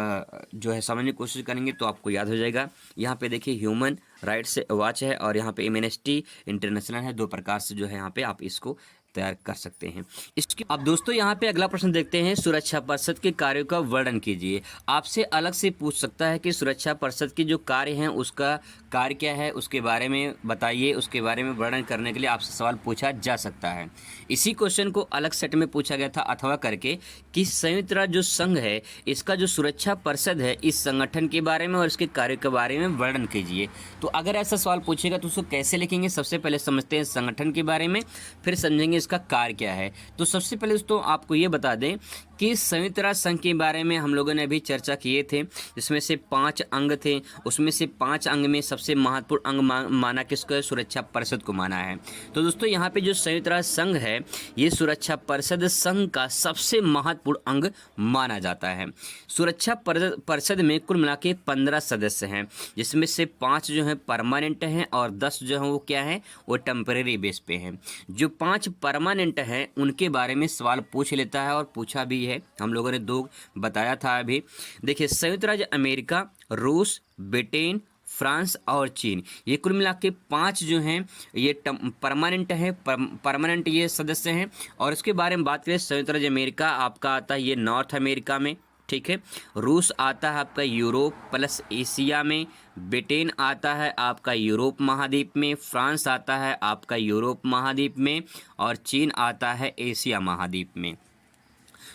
Speaker 1: जो है समझने की कोशिश करेंगे तो आपको याद हो जाएगा। यहाँ पे देखिए ह्यूमन राइट्स वॉच है और यहाँ पे एमनेस्टी इंटरनेशनल है। 2 प्रकार से जो है यहाँ पे आप इसको तैयार कर सकते हैं। इसके अब दोस्तों यहाँ पे अगला प्रश्न देखते हैं, सुरक्षा परिषद के कार्यों का वर्णन कीजिए। आपसे अलग से पूछ सकता है कि सुरक्षा परिषद के जो कार्य हैं उसका कार्य क्या है, उसके बारे में बताइए। उसके बारे में वर्णन करने के लिए आपसे सवाल पूछा जा सकता है। इसी क्वेश्चन को अलग सेट में पूछा गया था अथवा करके कि संयुक्त राष्ट्र जो संघ है इसका जो सुरक्षा परिषद है इस संगठन के बारे में और इसके कार्य के बारे में वर्णन कीजिए। तो अगर ऐसा सवाल पूछेगा तो उसको कैसे लिखेंगे, सबसे पहले समझते हैं संगठन के बारे में, फिर समझेंगे इसका कार्य क्या है। तो सबसे पहले दोस्तों आपको ये बता दें कि संयुक्त राष्ट्र संघ के बारे में हम लोगों ने अभी चर्चा किए थे, जिसमें से 5 अंग थे। उसमें से 5 अंग में सबसे महत्वपूर्ण अंग माना किसको है, सुरक्षा परिषद को माना है। तो दोस्तों यहाँ पे जो संयुक्त राष्ट्र संघ है ये सुरक्षा परिषद संघ का सबसे महत्वपूर्ण अंग माना जाता है। सुरक्षा परिषद में कुल मिला के 15 सदस्य हैं, जिसमें से 5 जो हैं परमानेंट हैं और 10 जो हैं वो क्या हैं, वो टेम्परेरी बेस पे हैं। जो 5 परमानेंट हैं उनके बारे में सवाल पूछ लेता है और पूछा भी है, हम लोगों ने 2 बताया था अभी। देखिए संयुक्त राज्य अमेरिका, रूस, ब्रिटेन, फ्रांस और चीन, ये कुल मिला के 5 जो हैं ये परमानेंट है, परमानेंट ये सदस्य हैं। और इसके बारे में बात करें, संयुक्त राज्य अमेरिका आपका आता है ये नॉर्थ अमेरिका में, ठीक है। रूस आता है आपका यूरोप प्लस एशिया में, ब्रिटेन आता है आपका यूरोप महाद्वीप में, फ्रांस आता है आपका यूरोप महाद्वीप में, और चीन आता है एशिया महाद्वीप में।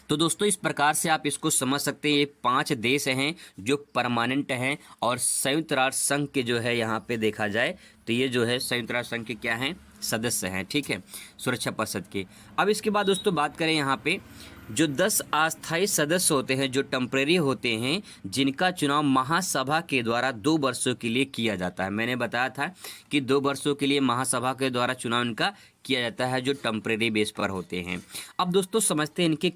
Speaker 1: तो दोस्तों इस प्रकार से आप इसको समझ सकते हैं, ये 5 देश हैं जो परमानेंट हैं और संयुक्त राष्ट्र संघ के जो है यहाँ पे देखा जाए तो ये जो है संयुक्त राष्ट्र संघ के क्या हैं, सदस्य हैं, ठीक है, सुरक्षा परिषद के। अब इसके बाद दोस्तों बात करें यहाँ पे जो 10 अस्थायी सदस्य होते हैं जो टेम्परेरी होते हैं, जिनका चुनाव महासभा के द्वारा 2 वर्षों के लिए किया जाता है। मैंने बताया था कि 2 वर्षों के लिए महासभा के द्वारा चुनाव इनका किया जाता है जो टेम्परेरी बेस पर होते हैं। अब दोस्तों समझते हैं इनके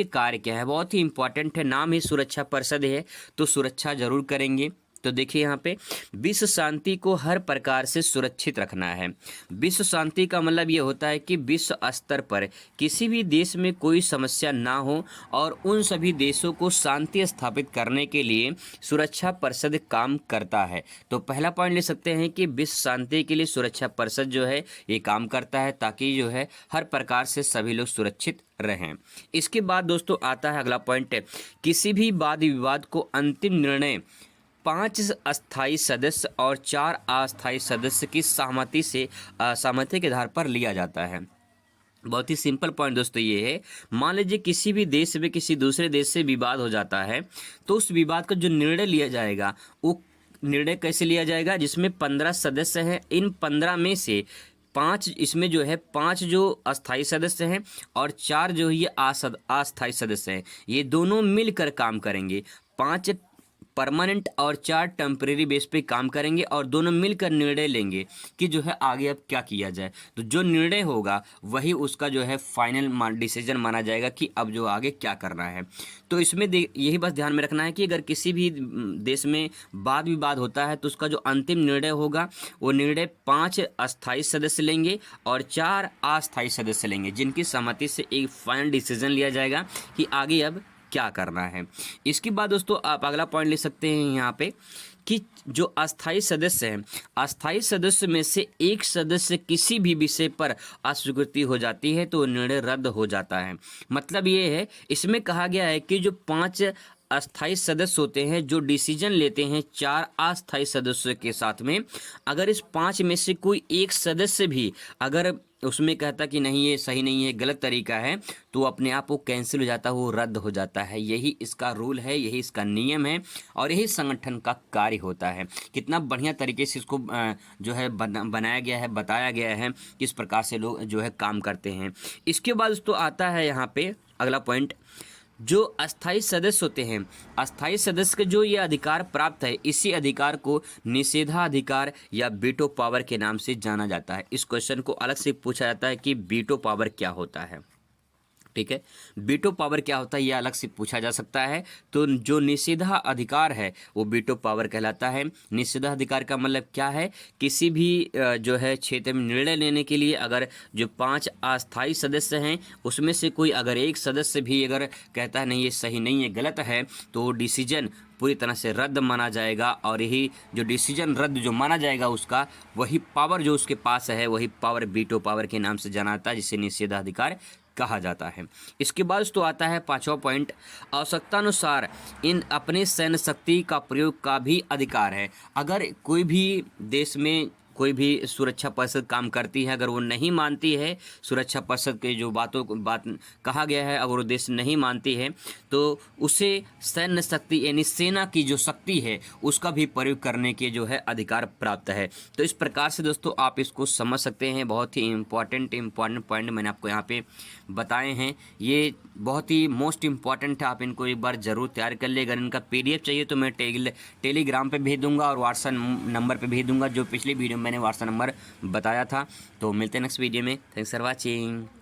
Speaker 1: कार्य क्या है, बहुत ही इंपॉर्टेंट है। नाम ही सुरक्षा परिषद है तो सुरक्षा जरूर करेंगे। तो देखिए यहाँ पे विश्व शांति को हर प्रकार से सुरक्षित रखना है। विश्व शांति का मतलब ये होता है कि विश्व स्तर पर किसी भी देश में कोई समस्या ना हो और उन सभी देशों को शांति स्थापित करने के लिए सुरक्षा परिषद काम करता है। तो पहला पॉइंट ले सकते हैं कि विश्व शांति के लिए सुरक्षा परिषद जो है ये काम करता है ताकि जो है हर प्रकार से सभी लोग सुरक्षित रहें। इसके बाद दोस्तों आता है अगला पॉइंट, किसी भी वाद विवाद को अंतिम निर्णय 5 अस्थायी सदस्य और 4 अस्थायी सदस्य की सहमति के आधार पर लिया जाता है। बहुत ही सिंपल पॉइंट दोस्तों ये है, मान लीजिए किसी भी देश में किसी दूसरे देश से विवाद हो जाता है तो उस विवाद का जो निर्णय लिया जाएगा वो निर्णय कैसे लिया जाएगा, जिसमें 15 सदस्य हैं। इन 15 में से 5 इसमें जो है 5 जो अस्थाई सदस्य हैं और 4 जो ये अस्थाई सदस्य हैं, ये दोनों मिलकर काम करेंगे। 5 परमानेंट और 4 टेम्परेरी बेस पे काम करेंगे और दोनों मिलकर निर्णय लेंगे कि जो है आगे अब क्या किया जाए। तो जो निर्णय होगा वही उसका जो है फाइनल डिसीजन माना जाएगा कि अब जो आगे क्या करना है। तो इसमें यही बस ध्यान में रखना है कि अगर किसी भी देश में वाद विवाद होता है तो उसका जो अंतिम निर्णय होगा वो निर्णय 5 अस्थायी सदस्य लेंगे और 4 अस्थायी सदस्य लेंगे, जिनकी सहमति से एक फाइनल डिसीजन लिया जाएगा कि आगे अब क्या करना है। इसके बाद दोस्तों आप अगला पॉइंट ले सकते हैं यहाँ पे कि जो अस्थायी सदस्य हैं, अस्थायी सदस्य में से एक सदस्य किसी भी विषय पर अस्वीकृति हो जाती है तो निर्णय रद्द हो जाता है। मतलब ये है, इसमें कहा गया है कि जो 5 अस्थायी सदस्य होते हैं जो डिसीजन लेते हैं 4 अस्थायी सदस्यों के साथ में, अगर इस 5 में से कोई एक सदस्य भी अगर उसमें कहता कि नहीं ये सही नहीं है, गलत तरीका है, तो अपने आप वो कैंसिल हो जाता है, वो रद्द हो जाता है। यही इसका रूल है, यही इसका नियम है और यही संगठन का कार्य होता है। कितना बढ़िया तरीके से इसको जो है बनाया गया है, बताया गया है किस प्रकार से लोग जो है काम करते हैं। इसके बाद दोस्तों आता है यहाँ पे अगला पॉइंट, जो अस्थायी सदस्य होते हैं, अस्थायी सदस्य के जो ये अधिकार प्राप्त है, इसी अधिकार को निषेधाधिकार या वीटो पावर के नाम से जाना जाता है। इस क्वेश्चन को अलग से पूछा जाता है कि वीटो पावर क्या होता है। ठीक है, वीटो पावर क्या होता है ये अलग से पूछा जा सकता है। तो जो निषेधा अधिकार है वो वीटो पावर कहलाता है। निषेधा अधिकार का मतलब क्या है, किसी भी जो है क्षेत्र में निर्णय लेने के लिए अगर जो 5 अस्थायी सदस्य हैं उसमें से कोई अगर एक सदस्य भी अगर कहता है नहीं ये सही नहीं है, गलत है, तो डिसीजन पूरी तरह से रद्द माना जाएगा और यही जो डिसीजन रद्द जो माना जाएगा उसका वही पावर जो उसके पास है वही पावर वीटो पावर के नाम से जाना जाता है, जिसे निषेधाधिकार कहा जाता है। इसके बाद तो आता है 5वां पॉइंट, आवश्यकतानुसार इन अपने सैन्य शक्ति का प्रयोग का भी अधिकार है। अगर कोई भी देश में कोई भी सुरक्षा परिषद काम करती है, अगर वो नहीं मानती है सुरक्षा परिषद के जो बात कहा गया है, अगर वो देश नहीं मानती है तो उसे सैन्य शक्ति यानी सेना की जो शक्ति है उसका भी प्रयोग करने के जो है अधिकार प्राप्त है। तो इस प्रकार से दोस्तों आप इसको समझ सकते हैं। बहुत ही इम्पॉर्टेंट पॉइंट मैंने आपको यहाँ पे बताए हैं, ये बहुत ही मोस्ट इम्पॉर्टेंट है। आप इनको एक बार ज़रूर तैयार कर ले। अगर इनका PDF चाहिए तो मैं टेलीग्राम पे भेज दूंगा और व्हाट्सएप नंबर पे भेज दूंगा, जो पिछली वीडियो में मैंने व्हाट्सएप नंबर बताया था। तो मिलते हैं नेक्स्ट वीडियो में। Thanks for watching.